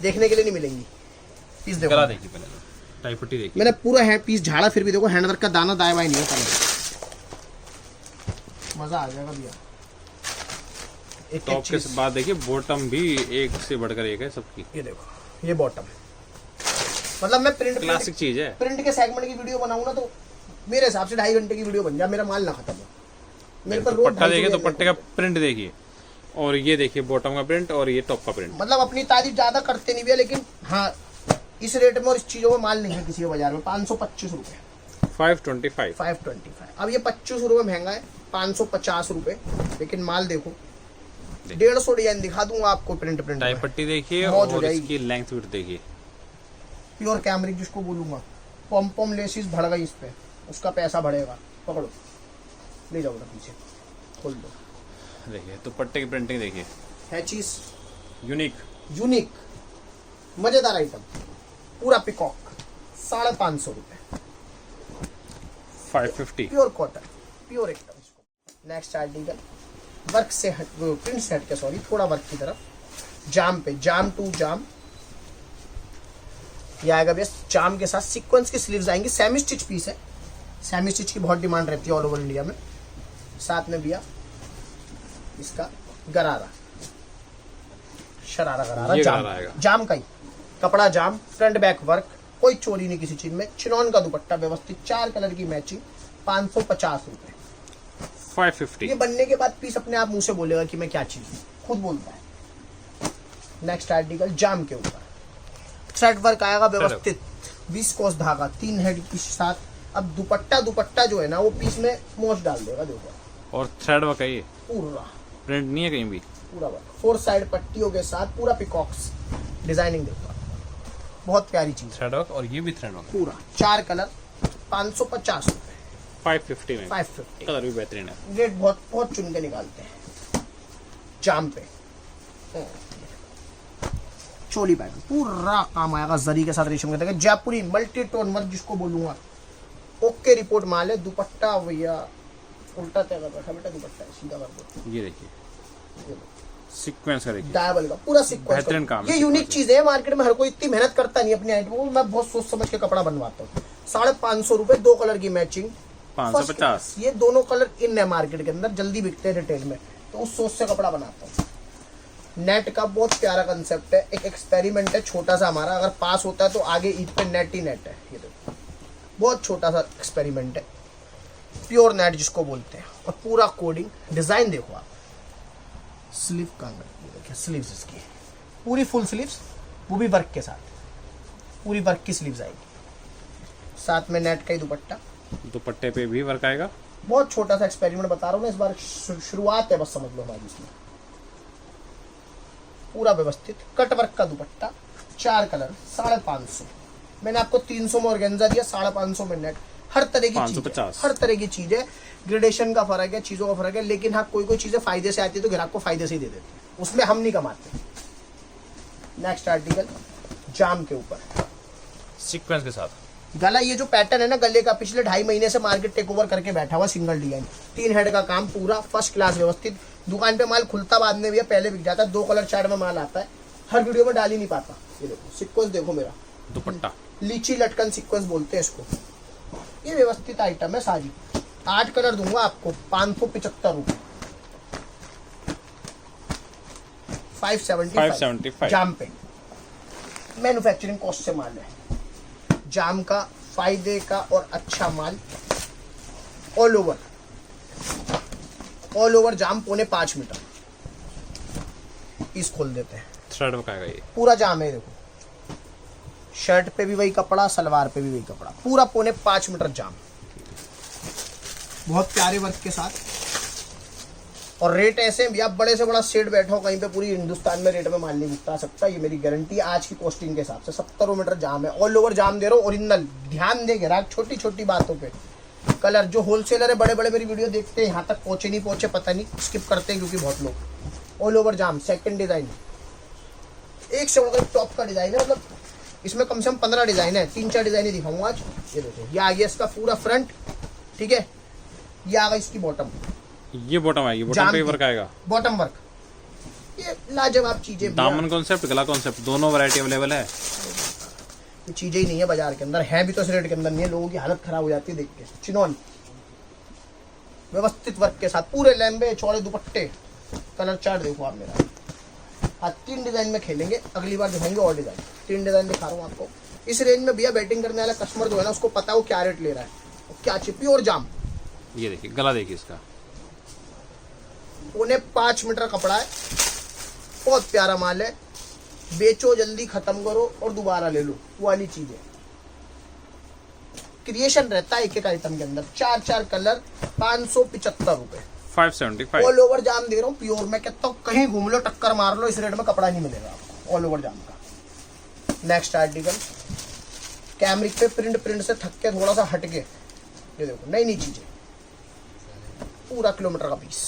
देखने के लिए नहीं मिलेंगी। पीस देखो, गला देखिए, पहले तो टाई पट्टी देखिए। मैंने पूरा है पीस झाड़ा, फिर भी देखो हैंडवर्क का दाना दाएं बाएं नहीं है। मजा आ जाएगा भैया। एक टॉप के चीज बाद देखिए बॉटम भी एक से बढ़कर एक है सबकी। ये देखो, ये बॉटम, मतलब मैं क्लासिक चीज है। प्रिंट के सेगमेंट की वीडियो बनाऊं ना, तो मेरे हिसाब से 2.5 घंटे की वीडियो बन जाए, मेरा माल ना खत्म हो। मेरे पर रोज दुपट्टा देखिए, दुपट्टे का प्रिंट देखिए, और ये देखिए बॉटम का प्रिंट और ये टॉप का प्रिंट। मतलब अपनी तारीफ ज्यादा करते नहीं भैया, लेकिन हाँ इस रेट में और इस चीजों में माल नहीं है किसी के बाजार में। 525 रुपए, 525। 525। अब ये 25 रुपए महंगा है, 550 रुपए, लेकिन माल देखो 150 डिजाइन दिखा दूंगा आपको। प्रिंट टाई पट्टी देखिए मौज हो और जाएगी। इसकी लेंथ विड्थ देखिए। प्योर कैमरिक जिसको बोलूंगा। पॉम पॉम लेसिस बढ़ गई इस पे, उसका पैसा बढ़ेगा। पकड़ो, ले जाओ ना पीछे, खोल दो। देखिए दुपट्टे की प्रिंटिंग देखिए, है चीज यूनिक। मजेदार आइटम, पूरा पिकॉक। 550 रुपए, 550। प्योर कॉटन, प्योर एकदम। नेक्स्ट आर्टिकल वर्क से हट, प्रिंट से हट के, सॉरी, थोड़ा वर्क की तरफ। जाम पे, जाम टू जाम ये आएगा भैया। जाम के साथ सीक्वेंस की स्लीव्स आएंगी। सेमी स्टिच पीस है, सेमी स्टिच की बहुत डिमांड रहती है ऑल ओवर इंडिया में। साथ में भैया इसका गरारा, शरारा गरारा, ये जाम, गरारा आएगा। जाम का ही कपड़ा, जाम, फ्रंट बैक वर्क, कोई चोरी नहीं किसी चीज में। चिनॉन का दुपट्टा व्यवस्थित, 4 कलर की मैचिंग। 550 रुपए, 550। ये बनने के बाद पीस अपने आप मुंह से बोलेगा कि मैं क्या चीज हूं, खुद बोलता है। नेक्स्ट आर्टिकल जाम के ऊपर थ्रेड वर्क आएगा व्यवस्थित, विस्कोस धागा, 3 हेड के साथ। अब दुपट्टा जो है ना, वो पीस में मोच डाल देगा। देखो, और थ्रेड वर्क है ये, पूरा प्रिंट नहीं है कहीं भी। पूरा वर्क, 4 साइड पट्टियों के साथ, पूरा पिकॉक्स डिजाइनिंग। देखो बहुत प्यारी चीज, थ्रेड वर्क, और ये भी थ्रेड वर्क। पूरा 4 कलर। 550 रुपए, 550 में 550। कलर भी बेहतरीन है। रेट बहुत बहुत चुन के निकालते हैं जाम पे। चोली पैटर्न पूरा काम आएगा जरी के साथ, रेशम के धागे, जयपुरी मल्टी टोन वर्क जिसको बोलूंगा। ओके रिपोर्ट माल है। दुपट्टा भैया उल्टा तय कर बैठा बेटा, दुपट्टा है, सीधा कर दो। ये देखिए सीक्वेंस का देखिए, डायबल का पूरा सीक्वेंस, बेहतरीन काम है। ये यूनिक चीज है, मार्केट में हर कोई इतनी मेहनत करता नहीं अपनी आइटम को। मैं बहुत सोच समझ के कपड़ा बनवाता हूँ। 550 रुपए, 2 कलर की मैचिंग, 550। ये दोनों कलर इन है मार्केट के अंदर, जल्दी बिकते हैं रिटेल में, तो उस सोच से कपड़ा बनाता हूँ। नेट का बहुत प्यारा कंसेप्ट है, एक एक्सपेरिमेंट है छोटा सा हमारा। अगर पास होता है तो आगे ईद पे नेट ही नेट है। ये देखो बहुत छोटा सा एक्सपेरिमेंट है, प्योर नेट जिसको बोलते हैं। और पूरा कोडिंग डिजाइन देखो आप, स्लीव का देखिए, स्लीव्स इसकी पूरी फुल स्लीव्स, वो भी वर्क के साथ, पूरी वर्क की स्लीव्स आएगी। साथ में नेट का ही दुपट्टा, दुपट्टे पे भी वर्क आएगा। बहुत छोटा सा एक्सपेरिमेंट बता रहा हूँ ना, इस बार शुरुआत है, बस समझ लो हमारी इसमें। पूरा व्यवस्थित कट वर्क का दुपट्टा, 4 कलर, 550। मैंने आपको 300 में ऑर्गेन्जा दिया, 550 में नेट। हर तरह की चीज 550 हर तरह की चीज है। ग्रेडेशन का फर्क है, चीजों का फर्क है, लेकिन हाँ कोई कोई चीजें फायदे से आती है तो ग्राहक को फायदे से ही दे देते हैं, उसमें हम नहीं कमाते। नेक्स्ट आर्टिकल जाम के ऊपर सीक्वेंस के साथ गला, ये जो पैटर्न है ना गले का, पिछले 2.5 महीने से मार्केट टेक ओवर करके बैठा हुआ, सिंगल डिजाइन 3 हेड का काम, पूरा फर्स्ट क्लास व्यवस्थित। दुकान पे माल खुलता बाद में भी है, पहले बिक जाता है। 2 कलर चार्ट में माल आता है, हर वीडियो में डाल ही नहीं पाता। ये देखो सीक्वेंस देखो मेरा, दुपट्टा लीची लटकन सीक्वेंस बोलते हैं इसको। ये व्यवस्थित आइटम है सारी। 8 कलर दूंगा आपको, 575 रुपए, 575 जाम पे। मैन्युफैक्चरिंग कॉस्ट से माल है, जाम का फायदे का और अच्छा माल। ऑल ओवर जाम 4.5 मीटर। पीस खोल देते हैं, थ्रेड का है ये, पूरा जाम है। देखो शर्ट पे भी वही कपड़ा, सलवार पे भी वही कपड़ा, पूरा 4.5 मीटर जाम, बहुत प्यारे वर्क के साथ। और रेट ऐसे हैं भैया, बड़े से बड़ा सेट बैठा हो कहीं पे, पूरी हिंदुस्तान में रेट में माल नहीं बिकता सकता, ये मेरी गारंटी आज की कॉस्टिंग के हिसाब से। 70 मीटर जाम है, ऑल ओवर जाम दे रहा हूँ ओरिजिनल। ध्यान दे ग्राहक छोटी छोटी बातों पे। कलर जो होलसेलर है बड़े बड़े मेरी वीडियो देखते हैं, यहाँ तक पहुंचे नहीं पहुंचे पता नहीं, स्किप करते हैं क्योंकि बहुत लोग। ऑल ओवर जाम, सेकंड डिजाइन, एक से बढ़कर टॉप का डिजाइन है, मतलब इसमें कम से कम 15 डिजाइन है। 3-4 डिजाइन दिखाऊंगा आज। ये देखो, ये आ गया इसका पूरा फ्रंट, ठीक है। ये आ गई इसकी बॉटम, ये बॉटम आएगी, बॉटम पे वर्क आएगा, बॉटम वर्क। ये लाजवाब चीजें, दामन कॉन्सेप्ट, गला कॉन्सेप्ट, दोनों वैरायटी अवेलेबल है। ये चीजें ही नहीं है बाजार के अंदर, है भी तो इस रेट के अंदर नहीं है। लोगों की हालत खराब हो जाती है देख के। चिनॉन व्यवस्थित वर्क के साथ, पूरे लंबे चौड़े दुपट्टे। कलर चार्ट देखो आप मेरा। आज 3 डिजाइन में खेलेंगे, अगली बार दिखाएंगे और डिजाइन। 3 डिजाइन दिखा रहा हूँ आपको। इस रेंज में भैया बैटिंग करने वाला कस्टमर जो है ना, उसको पता है वो क्या रेट ले रहा है और क्या चाहिए। प्योर जाम, ये देखिए गला देखिए इसका, 4.5 मीटर कपड़ा है, बहुत प्यारा माल है। बेचो जल्दी, खत्म करो और दोबारा ले लो, वो वाली चीज है। क्रिएशन रहता है एक एक आइटम के अंदर। 4-4 कलर, 575 रुपए। 575 ऑल ओवर जाम दे रहा हूँ प्योर। मैं कहता हूँ कहीं घूम लो, टक्कर मार लो, इस रेट में कपड़ा नहीं मिलेगा आपको ऑल ओवर जाम का। नेक्स्ट आर्टिकल कैमरिक पे प्रिंट से थक के थोड़ा सा हटके, ये देखो नई नई चीजें, पूरा किलोमीटर का पीस,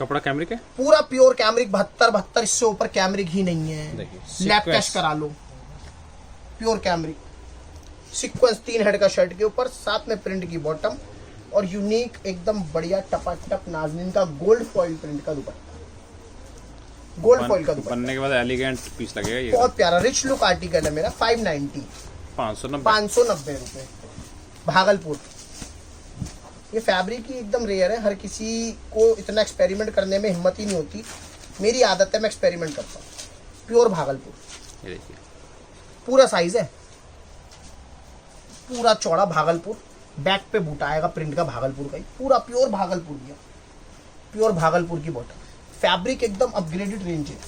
कपड़ा कैमरिक है, पूरा प्योर कैमरिक। 72 इससे ऊपर कैमरिक ही नहीं है। देखिए लैप टेस्ट करा लो, प्योर कैमरिक। सीक्वेंस 3 हेड का शर्ट के ऊपर, साथ में प्रिंट की बॉटम और यूनिक एकदम बढ़िया टपाटप नाज़नीन का गोल्ड फॉइल प्रिंट का दुपट्टा। गोल्ड फॉइल का दुपट्टा बनने के बाद एलिगेंट पीस लगेगा ये, बहुत प्यारा रिच लुक आर्टिकल है मेरा। 590 590 रुपए, भागलपुर। ये फैब्रिक ही एकदम रेयर है, हर किसी को इतना एक्सपेरिमेंट करने में हिम्मत ही नहीं होती। मेरी आदत है, मैं एक्सपेरिमेंट करता हूँ। प्योर भागलपुर, ये देखिए पूरा साइज है, पूरा चौड़ा भागलपुर। बैक पे बूटा आएगा प्रिंट का भागलपुर का ही, पूरा प्योर भागलपुर की, प्योर भागलपुर की बॉटम। फैब्रिक एकदम अपग्रेडेड रेंज है।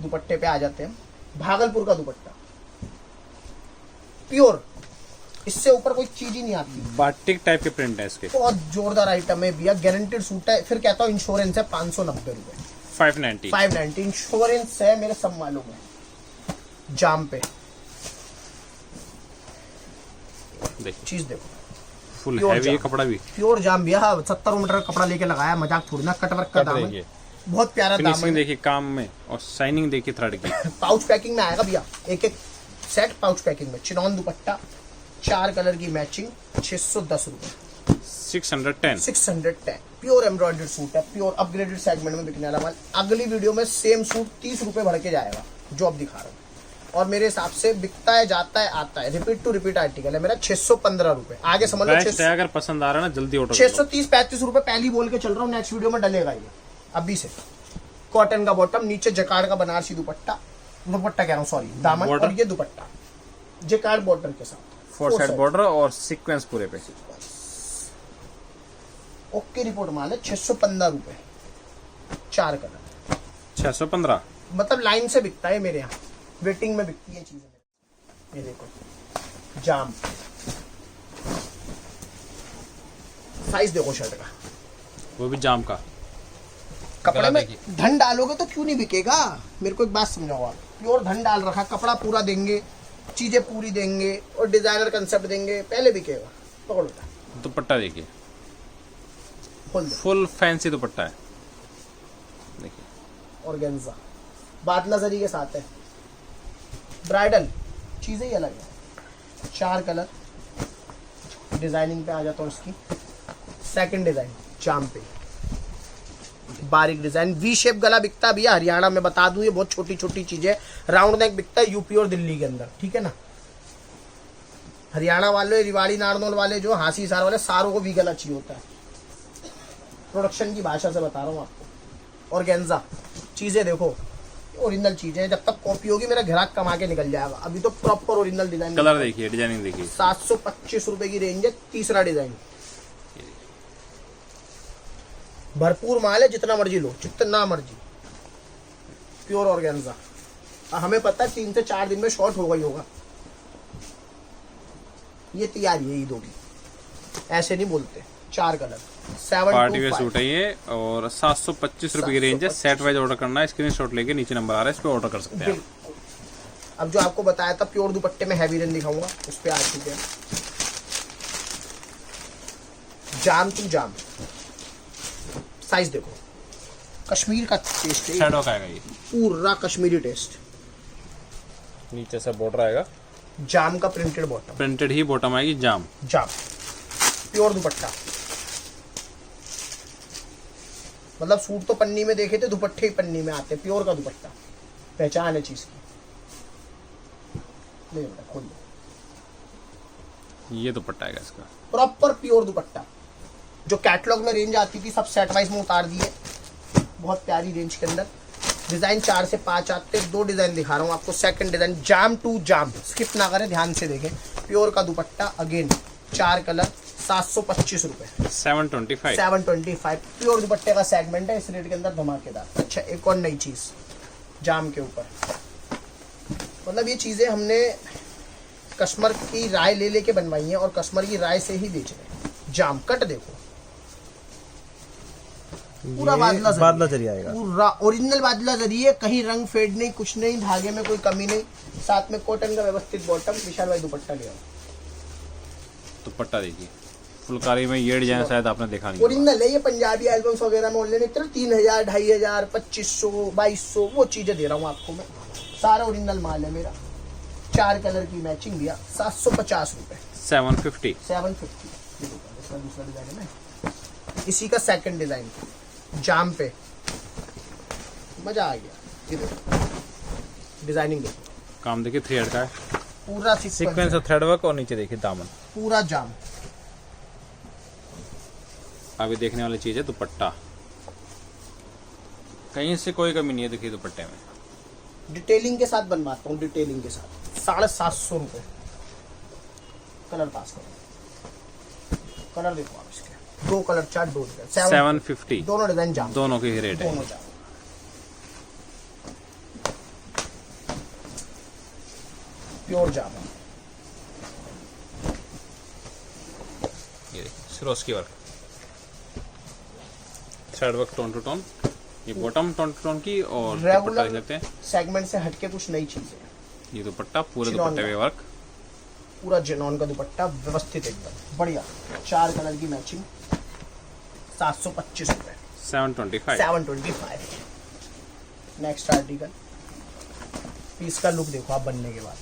दुपट्टे पे आ जाते हैं, भागलपुर का दुपट्टा प्योर, इससे ऊपर कोई चीज ही नहीं आती। बाटिक टाइप के प्रिंट है इसके, बहुत जोरदार आइटम है भैया, गारंटेड सूट है। फिर कहता हूँ इंश्योरेंस है 590 रुपए, 590 इंश्योरेंस है मेरे सब मालूम है। जाम पे देखिए, चीज देखो, फुल प्योर हैवी है जाम। कपड़ा भी, प्योर जाम भैया। 70 मीटर का कपड़ा लेके लगाया, मजाक थोड़ी ना। कटवर्क का दामन, देखिए, बहुत प्यारा फिनिशिंग दामन। देखिए काम में, और शाइनिंग देखिए थ्रेड की। पाउच पैकिंग में आएगा भैया, एक एक सेट पाउच पैकिंग में। चिनॉन दुपट्टा, 4 कलर की मैचिंग, 610 रुपए, 610 प्योर एम्ब्रॉयडर्ड सूट है, प्योर अपग्रेडेड सेगमेंट में बिकने वाला माल। अगली वीडियो में सेम सूट 30 रुपए बढ़ के जाएगा जो अब दिखा रहा हूँ, और मेरे हिसाब से बिकता है, जाता है, आता है। रिपीट टू रिपीट आर्टिकल है मेरा। 615 रुपए, आगे समझ लो। बेस्ट है, अगर पसंद आ रहा है ना जल्दी ऑर्डर 630-35 रुपए पहली बोल के चल रहा हूँ, नेक्स्ट वीडियो में डलेगा ये अभी से। कॉटन का बॉटम, नीचे जकार्ड का बनारसी दुपट्टा, दुपट्टा कह रहा हूँ सॉरी, दामन, और ये दुपट्टा जकार्ड बॉर्डर के साथ, 4 साइड बॉर्डर और सीक्वेंस पूरे पे। ओके रिपोर्ट माल है। 615 रुपए, 4 कलर, 615 मतलब लाइन से बिकता है मेरे यहाँ, वेटिंग में बिकती है चीजें। ये देखो जाम, साइज देखो शर्ट का, वो भी जाम का। कपड़े गला में देखिए। धन डालोगे तो क्यों नहीं बिकेगा। मेरे को एक बात समझाओ आप, प्योर धन डाल रखा, कपड़ा पूरा देंगे, चीजें पूरी देंगे और डिजाइनर कंसेप्ट देंगे, पहले भी कहेगा। पकड़ो बेटा, दुपट्टा देखिए, खोल दो। फुल फैंसी दुपट्टा है देखिए। ऑर्गेन्जा बादला जरी के साथ है, ब्राइडल चीजें ही अलग है। 4 कलर, डिजाइनिंग पे आ जाता हूँ इसकी। सेकंड डिजाइन जाम पे बारीक डिजाइन, वी शेप गला बिकता भी है हरियाणा में, बता दूं ये बहुत छोटी छोटी चीजें। राउंड नेक बिकता है यूपी और दिल्ली के अंदर, ठीक है ना। हरियाणा वाले, रिवाड़ी नारनौल वाले, जो हांसी हिसार वाले, सारों को वी गला चाहिए होता है। प्रोडक्शन की भाषा से बता रहा हूँ आपको। ऑर्गेन्जा चीजें देखो, ओरिजिनल चीजें, जब तक कॉपी होगी मेरा ग्राहक कमा के निकल जाएगा। अभी तो प्रॉपर ओरिजिनल डिजाइन। कलर देखिए, डिजाइनिंग देखिए। 725 रुपए की रेंज है। तीसरा डिजाइन, भरपूर माल है, जितना मर्जी लो, जितना मर्जी। प्योर ऑर्गेन्जा, हमें पता है 3 से 4 दिन में शॉर्ट होगा ही होगा। ये तैयारी है ईदों की, ऐसे नहीं बोलते। 4 कलर, 7 पार्टी वेयर सूट है ये, और 725 रुपए की रेंज है। सेट वाइज ऑर्डर करना है, स्क्रीनशॉट लेके नीचे नंबर आ रहा है, इस पे ऑर्डर कर सकते हैं आप। अब जो आपको बताया था प्योर दुपट्टे में हैवी रेंज दिखाऊंगा, उस पे आ चुके हैं। जाम टू जाम, साइज देखो, कश्मीर का टेस्ट है, शैडो का आएगा ये, पूरा कश्मीरी टेस्ट। नीचे से बॉर्डर आएगा, जाम का प्रिंटेड बॉटम, प्रिंटेड ही बॉटम आएगी। जाम प्योर दुपट्टा, मतलब सूट तो पन्नी में देखे थे, दुपट्टे ही पन्नी में आते। प्योर का दुपट्टा, पहचान है चीज की। ले बेटा, खोल दो। ये दुपट्टा आएगा इसका, प्रॉपर प्योर दुपट्टा। जो कैटलॉग में रेंज आती थी सब सेट वाइज में उतार दिए, बहुत प्यारी रेंज के अंदर। डिजाइन 4 से 5 आते, 2 डिजाइन दिखा रहा हूँ आपको। Second design jam to jam, skip ना करें, ध्यान से देखें। प्योर का दुपट्टा, अगेन 4 कलर, 725 रुपए, 725। 725 प्योर दुपट्टे का सेगमेंट है, इस रेट के अंदर धमाकेदार। अच्छा, एक और नई चीज जाम के ऊपर, मतलब ये चीजें हमने कस्टमर की राय ले लेके बनवाई है और कस्टमर की राय से ही बेच रहे हैं। जाम कट देखो, पूरा बादला जरी आएगा, पूरा ओरिजिनल बादला जरी है, कहीं रंग फेड नहीं, कुछ नहीं, धागे में कोई कमी नहीं। साथ में कॉटन का व्यवस्थित बॉटम। विशाल भाई दुपट्टा ले आओ। दुपट्टा देखिए, फुलकारी में ये डिजाइन शायद आपने देखा नहीं होगा। ओरिजिनल है ये, पंजाबी एल्बम्स वगैरह में ऑनलाइन इतना 3000, 2500, 2500, 2200 वो चीजें दे रहा हूँ आपको मैं। सारा ओरिजिनल माल है मेरा। 4 कलर की मैचिंग दिया, 750 रुपए, 750। 750। दूसरा डिजाइन है ना, इसी का सेकंड डिजाइन जाम पे, मजा आ गया। ये देखो डिजाइनिंग देखो, काम देखिए, थ्रेड का है, पूरा सीक्वेंस और थ्रेड वर्क, और नीचे देखिए दामन, पूरा जाम। अभी देखने वाली चीज है दुपट्टा, कहीं से कोई कमी नहीं है। देखिए दुपट्टे में डिटेलिंग के साथ बनवाता हूँ, डिटेलिंग के साथ। 750 रुपए। कलर पास करो, कलर देखो आप इसके, 2 कलर चार्ट, 2 डिजाइन, 750। दोनों डिजाइन जाम, दोनों के ही रेट है। दोनों जाम। प्योर जाम है। ये Swarovski work, thread work, tone to tone. ये बॉटम टोन टू टोन की, और दुपट्टा देख सकते हैं सेगमेंट से हटके कुछ नई चीजें। ये दुपट्टा पूरे दुपट्टे पे वर्क, पूरा जेनॉन का दुपट्टा, व्यवस्थित एकदम बढ़िया। 4 कलर की मैचिंग, 725 रुपए, 725। 725। नेक्स्ट आर्टिकल, पीस का लुक देखो आप बनने के बाद।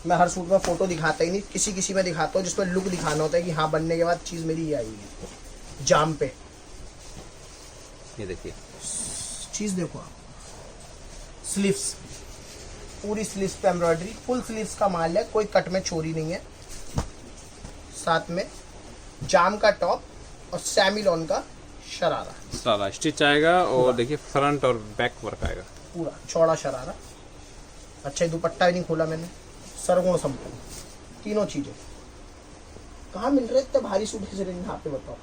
मैं हर सूट में फोटो दिखाता ही नहीं, किसी किसी में दिखाता हूँ जिसमें लुक दिखाना होता है कि हाँ बनने के बाद चीज मेरी ये आएगी। जाम पे ये देखिए चीज देखो आप, स्लीव्स, पूरी स्लीव्स पे एम्ब्रॉयडरी, फुल स्लीव्स का माल है, कोई कट में चोरी नहीं है। साथ में जाम का टॉप और सेमी लॉन का शरारा, सारा स्टिच आएगा, और देखिए फ्रंट और बैक वर्क आएगा, पूरा चौड़ा शरारा। अच्छा, ये दुपट्टा भी नहीं खोला मैंने, सरगुण संपूर्ण, तीनों चीजें। कहाँ मिल रहे इतने भारी सूट किसी रेंज में, आप बताओ।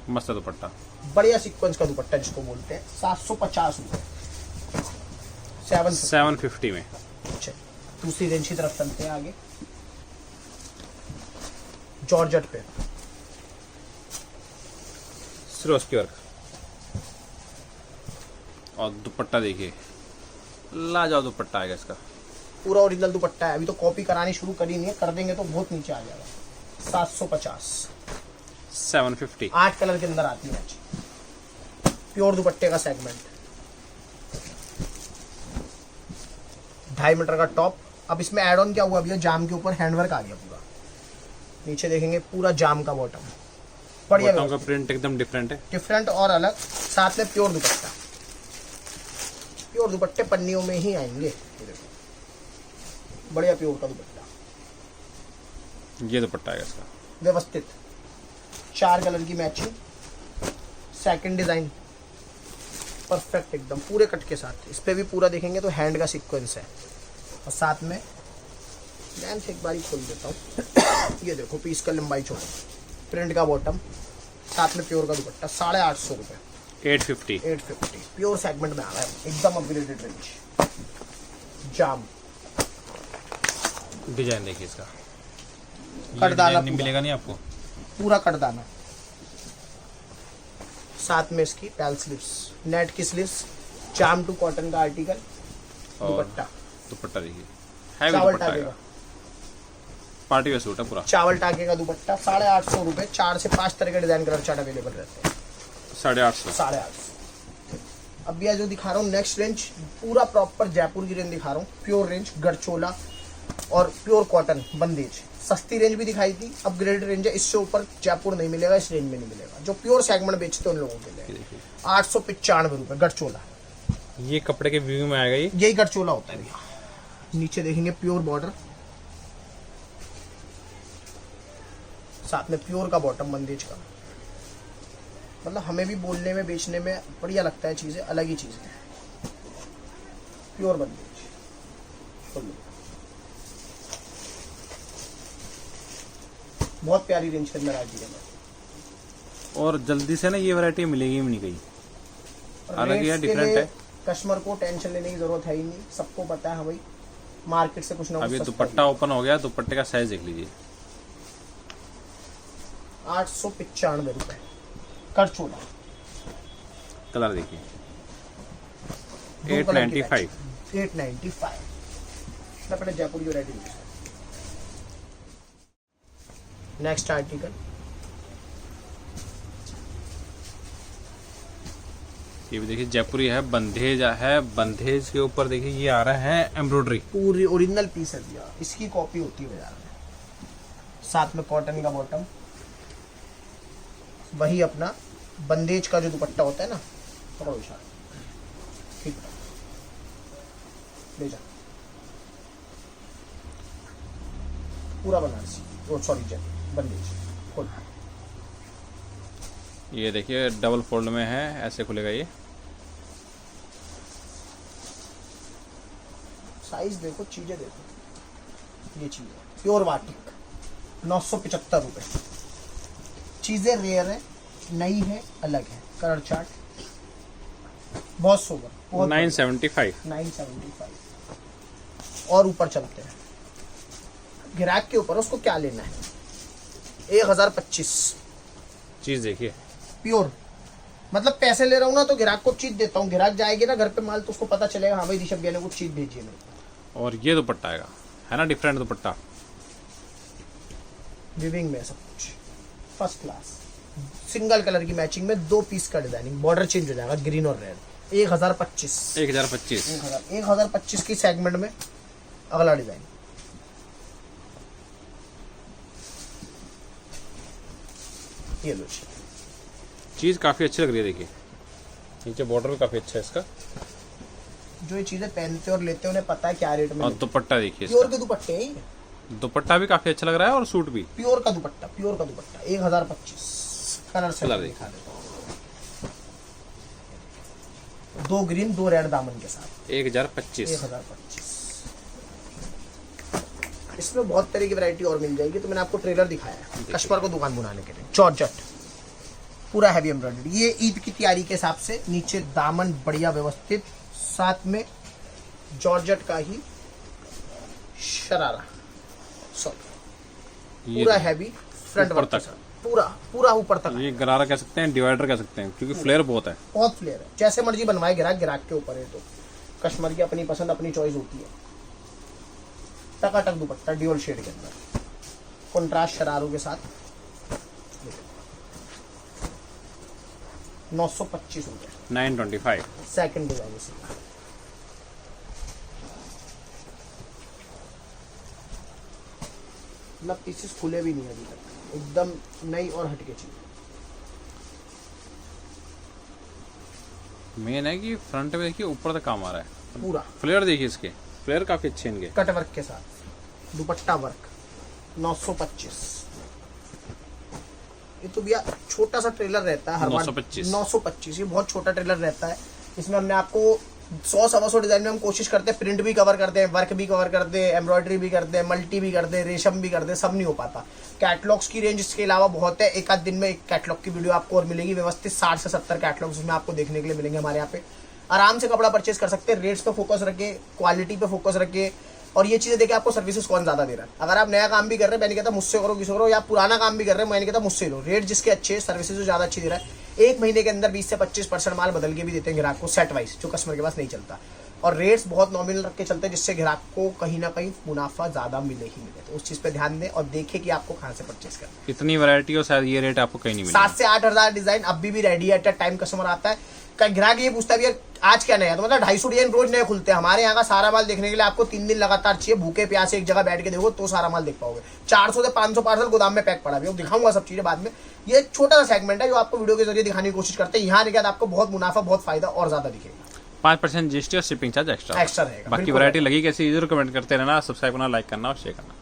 मस्त दुपट्टा, बढ़िया सीक्वेंस का दुपट्टा जिसको बोलते हैं। 750 रुपए, 750 में। अच्छा, दूसरी रेंज की तरफ चलते हैं आगे। जॉर्जेट पे सिरोस्की वर्क, और दुपट्टा देखिए लाजवाब दुपट्टा आएगा इसका। पूरा ओरिजिनल दुपट्टा है। अभी तो कॉपी करानी शुरू करी नहीं है, कर देंगे तो बहुत नीचे आ जाएगा। 750 750। 8 कलर के अंदर आती है। प्योर दुपट्टे का सेगमेंट, 2.5 मीटर का टॉप। अब इसमें एड ऑन क्या हुआ भैया, जाम के ऊपर हैंडवर्क आ गया पूरा। नीचे देखेंगे पूरा जाम का बॉटम, बढ़िया बॉटम का प्रिंट एकदम डिफरेंट है, डिफरेंट और अलग। साथ में प्योर दुपट्टा, प्योर दुपट्टे पन्नियों में ही आएंगे। ये देखो बढ़िया प्योर का दुपट्टा, ये दुपट्टा आएगा इसका व्यवस्थित। 4 कलर की मैचिंग, सेकंड डिजाइन परफेक्ट एकदम पूरे कट के साथ। इस पे भी पूरा देखेंगे तो हैंड का सीक्वेंस है। और साथ में मैं एक बार ही खोल देता हूँ। ये देखो पीस का लंबाई चौड़ा, प्रिंट का बॉटम, साथ में प्योर का दुपट्टा। 850 रुपये, 850। 850 प्योर सेगमेंट में आ रहा है, एकदम अपग्रेडेड रेंज। जाम डिजाइन देखिए इसका, कटदाना नहीं मिलेगा नहीं आपको, पूरा कटदाना। साथ में इसकी पैल स्लीव्स, नेट की स्लीव्स, जाम टू कॉटन का आर्टिकल, और दुपट्टा दुपट्टा देखिए हैवी चावल दुपट्टा टाके आएगा, का, पार्टी वेयर सूट है पूरा। चावल टाके का दुपट्टा। 850 रुपये। 4 से 5 तरह के डिजाइन कलर चार्ट अवेलेबल रहते हैं। 850। 850। अब यह जो दिखा रहा हूँ नेक्स्ट रेंज, पूरा प्रॉपर जयपुर की रेंज दिखा रहा हूँ। प्योर रेंज, गढ़चोला और प्योर कॉटन बंदेज। सस्ती रेंज भी दिखाई थी, अपग्रेड रेंज है। इससे ऊपर जयपुर नहीं मिलेगा, इस रेंज में नहीं मिलेगा। जो प्योर सेगमेंट बेचते हैं उन लोगों के लिए 895 रुपये गढ़चोला। ये कपड़े के व्यू में आएगा, ये यही गढ़चोला होता है भैया। नीचे देखेंगे प्योर बॉर्डर, साथ में प्योर का बॉटम बंदेज का। मतलब हमें भी बोलने में बेचने में बढ़िया लगता है, चीजें अलग ही चीजें हैं। प्योर बंदेज, बहुत प्यारी रेंज के अंदर आ गई है। और जल्दी से ना ये वैरायटी मिलेगी भी नहीं कहीं, हालांकि यार डिफरेंट है। कस्टमर को टेंशन लेने की जरूरत है ही नहीं, सबको पता है भाई मार्केट से कुछ ना अब ये कुछ। दुपट्टा ओपन हो गया, दुपट्टे का साइज देख लीजिए। 895 रुपए करचोला। कलर देखिए, 895। 895। 895 अपने जयपुर की वैरायटी। नेक्स्ट आर्टिकल, ये भी देखिए जयपुरी है, बंधेज है। बंधेज के ऊपर देखिए ये आ रहा है एम्ब्रॉयडरी, पूरी ओरिजिनल पीस है भैया, इसकी कॉपी होती है बाजार में। साथ में कॉटन का बॉटम, वही अपना बंदेज का जो दुपट्टा होता है ना, पकड़ो इशारा, ठीक है ले जा। पूरा बनारसी, ओ सॉरी जय बंदेज खोल। ये देखिए डबल फोल्ड में है, ऐसे खुलेगा ये। साइज देखो, चीजें देखो। ये चीज है प्योर वाटिक, 975 रुपए। चीजें रेयर है, नई है, अलग है। कलर चार्ट बहुत सोबर, 975। 975। और ऊपर चलते हैं, ग्राहक के ऊपर उसको क्या लेना है। 1025 चीज देखिए, प्योर। मतलब पैसे ले रहा हूँ ना तो ग्राहक को चीज देता हूँ। ग्राहक जाएगी ना घर पे माल तो उसको पता चलेगा, हाँ भाई ऋषभ भैया ने कुछ चीज भेजी है मेरे को। और ये दुपट्टा आएगा, है ना डिफरेंट दुपट्टा, विविंग में सब कुछ फर्स्ट क्लास। सिंगल कलर की मैचिंग में 2 पीस का डिजाइनिंग, बॉर्डर चेंज हो जाएगा ग्रीन और रेड। 1025। 1025। 1025 की सेगमेंट में अगला डिजाइन। ये लो, चीज काफी अच्छी लग रही है। देखिए नीचे बॉर्डर भी काफी अच्छा है इसका। जो ये चीजें पहनते और लेते हैं उन्हें पता है क्या रेट में। और दुपट्टा देखिए प्योर इसका, के दुपट्टे हैं ये। दुपट्टा भी काफी अच्छा लग रहा है और सूट भी। प्योर का दुपट्टा, प्योर का दुपट्टा। 1025। कलर से कलर दिखा देता हूँ, 2 ग्रीन 2 रेड दामन के साथ। 1025। 1025। इसमें बहुत तरह की वैरायटी और मिल जाएगी, तो मैंने आपको ट्रेलर दिखाया है कस्टमर को दुकान बनाने के लिए। जॉर्जेट पूरा हैवी एम्ब्रॉयडरी। ये ईद की तैयारी के हिसाब से नीचे दामन बढ़िया व्यवस्थित, साथ में जॉर्जेट का ही शरारा, सॉरी पूरा हैवी फ्रंट ऊपर वर्क के तक। साथ, पूरा पूरा ऊपर तक। ये गरारा कह सकते हैं, डिवाइडर कह सकते हैं, क्योंकि फ्लेयर बहुत है। बहुत फ्लेयर है, जैसे मर्जी बनवाए ग्राहक, ग्राहक के ऊपर है। तो कस्टमर की अपनी पसंद अपनी चॉइस होती है। टकाटक दुपट्टा ड्यूल शेड के अंदर कॉन्ट्रास्ट शरारों के साथ 925 रुपए 925। सेकंड डिजाइन इसका। मतलब पीसेस खुले भी नहीं अभी तक, एकदम नई और हटके चीज। मेन है कि फ्रंट में देखिए ऊपर तक काम आ रहा है पूरा फ्लेयर, देखिए इसके फ्लेयर काफी अच्छे इनके। कट वर्क के साथ दुपट्टा वर्क 925। ये तो भैया छोटा सा ट्रेलर रहता है हर बार 925। ये बहुत छोटा ट्रेलर रहता है। इसमें हमने आपको 100-125 डिजाइन में हम कोशिश करते हैं प्रिंट भी कवर करते हैं, वर्क भी कवर करते हैं, एम्ब्रॉयडरी भी करते हैं, मल्टी भी करते हैं, रेशम भी करते हैं, सब नहीं हो पाता। कैटलॉग्स की रेंज इसके अलावा बहुत है। एक आध दिन में एक कैटलॉग की वीडियो आपको और मिलेगी व्यवस्थित। 60 से 70 कैटलॉग्स इसमें आपको देखने के लिए मिलेंगे हमारे यहाँ पे। आराम से कपड़ा परचेज कर सकते हैं। रेट्स पे फोकस रखिए, क्वालिटी पे फोकस रखिए, और ये चीजें देखिए आपको सर्विसेज कौन ज्यादा दे रहा है। अगर आप नया काम भी कर रहे हैं, मैं नहीं कहता मुझसे करो किसी करो, या पुराना काम भी कर रहे हैं, मैं नहीं कहता मुझसे लो। रेट जिसके अच्छे, सर्विसेज जो ज्यादा अच्छी दे रहा है, 1 महीने के अंदर 20 से 25% माल बदल के भी देते हैं ग्राहक को सेट वाइज, जो कस्टमर के पास नहीं चलता। और रेट्स बहुत नॉमिनल रख के चलते हैं, जिससे ग्राहक को कहीं ना कहीं मुनाफा ज्यादा मिले ही मिले। तो उस चीज पे ध्यान दें और देखें कि आपको कहाँ से परचेज करना है। इतनी वैरायटी और शायद ये रेट आपको कहीं नहीं मिलेगा। 7 से 8 हजार डिजाइन अभी भी रेडी है। एट अ टाइम कस्टमर आता है, कई ग्राहक ये पूछता है भैया आज क्या नया है, तो मतलब 250 डिजाइन रोज नए खुलते हैं। हमारे यहाँ का सारा माल देखने के लिए आपको 3 दिन लगातार चाहिए। भूखे प्यासे एक जगह बैठ के देखो तो सारा माल देख पाओगे। 400 से 500 पार्सल गोदाम में पैक पड़ा भी, दिखाऊंगा सब चीजें बाद में। ये एक छोटा सा सेगमेंट है जो आपको वीडियो के जरिए दिखाने की कोशिश करते हैं। यहाँ देखिए आपको बहुत मुनाफा, बहुत फायदा और ज्यादा दिखेगा। 5% जीएसटी और शिपिंग चार्ज एक्स्ट्रा एक्स्ट्रा रहेगा। बाकी वैरायटी लगी कैसी, जरूर कमेंट करते रहना, सब्सक्राइब करना, लाइक करना और शेयर करना।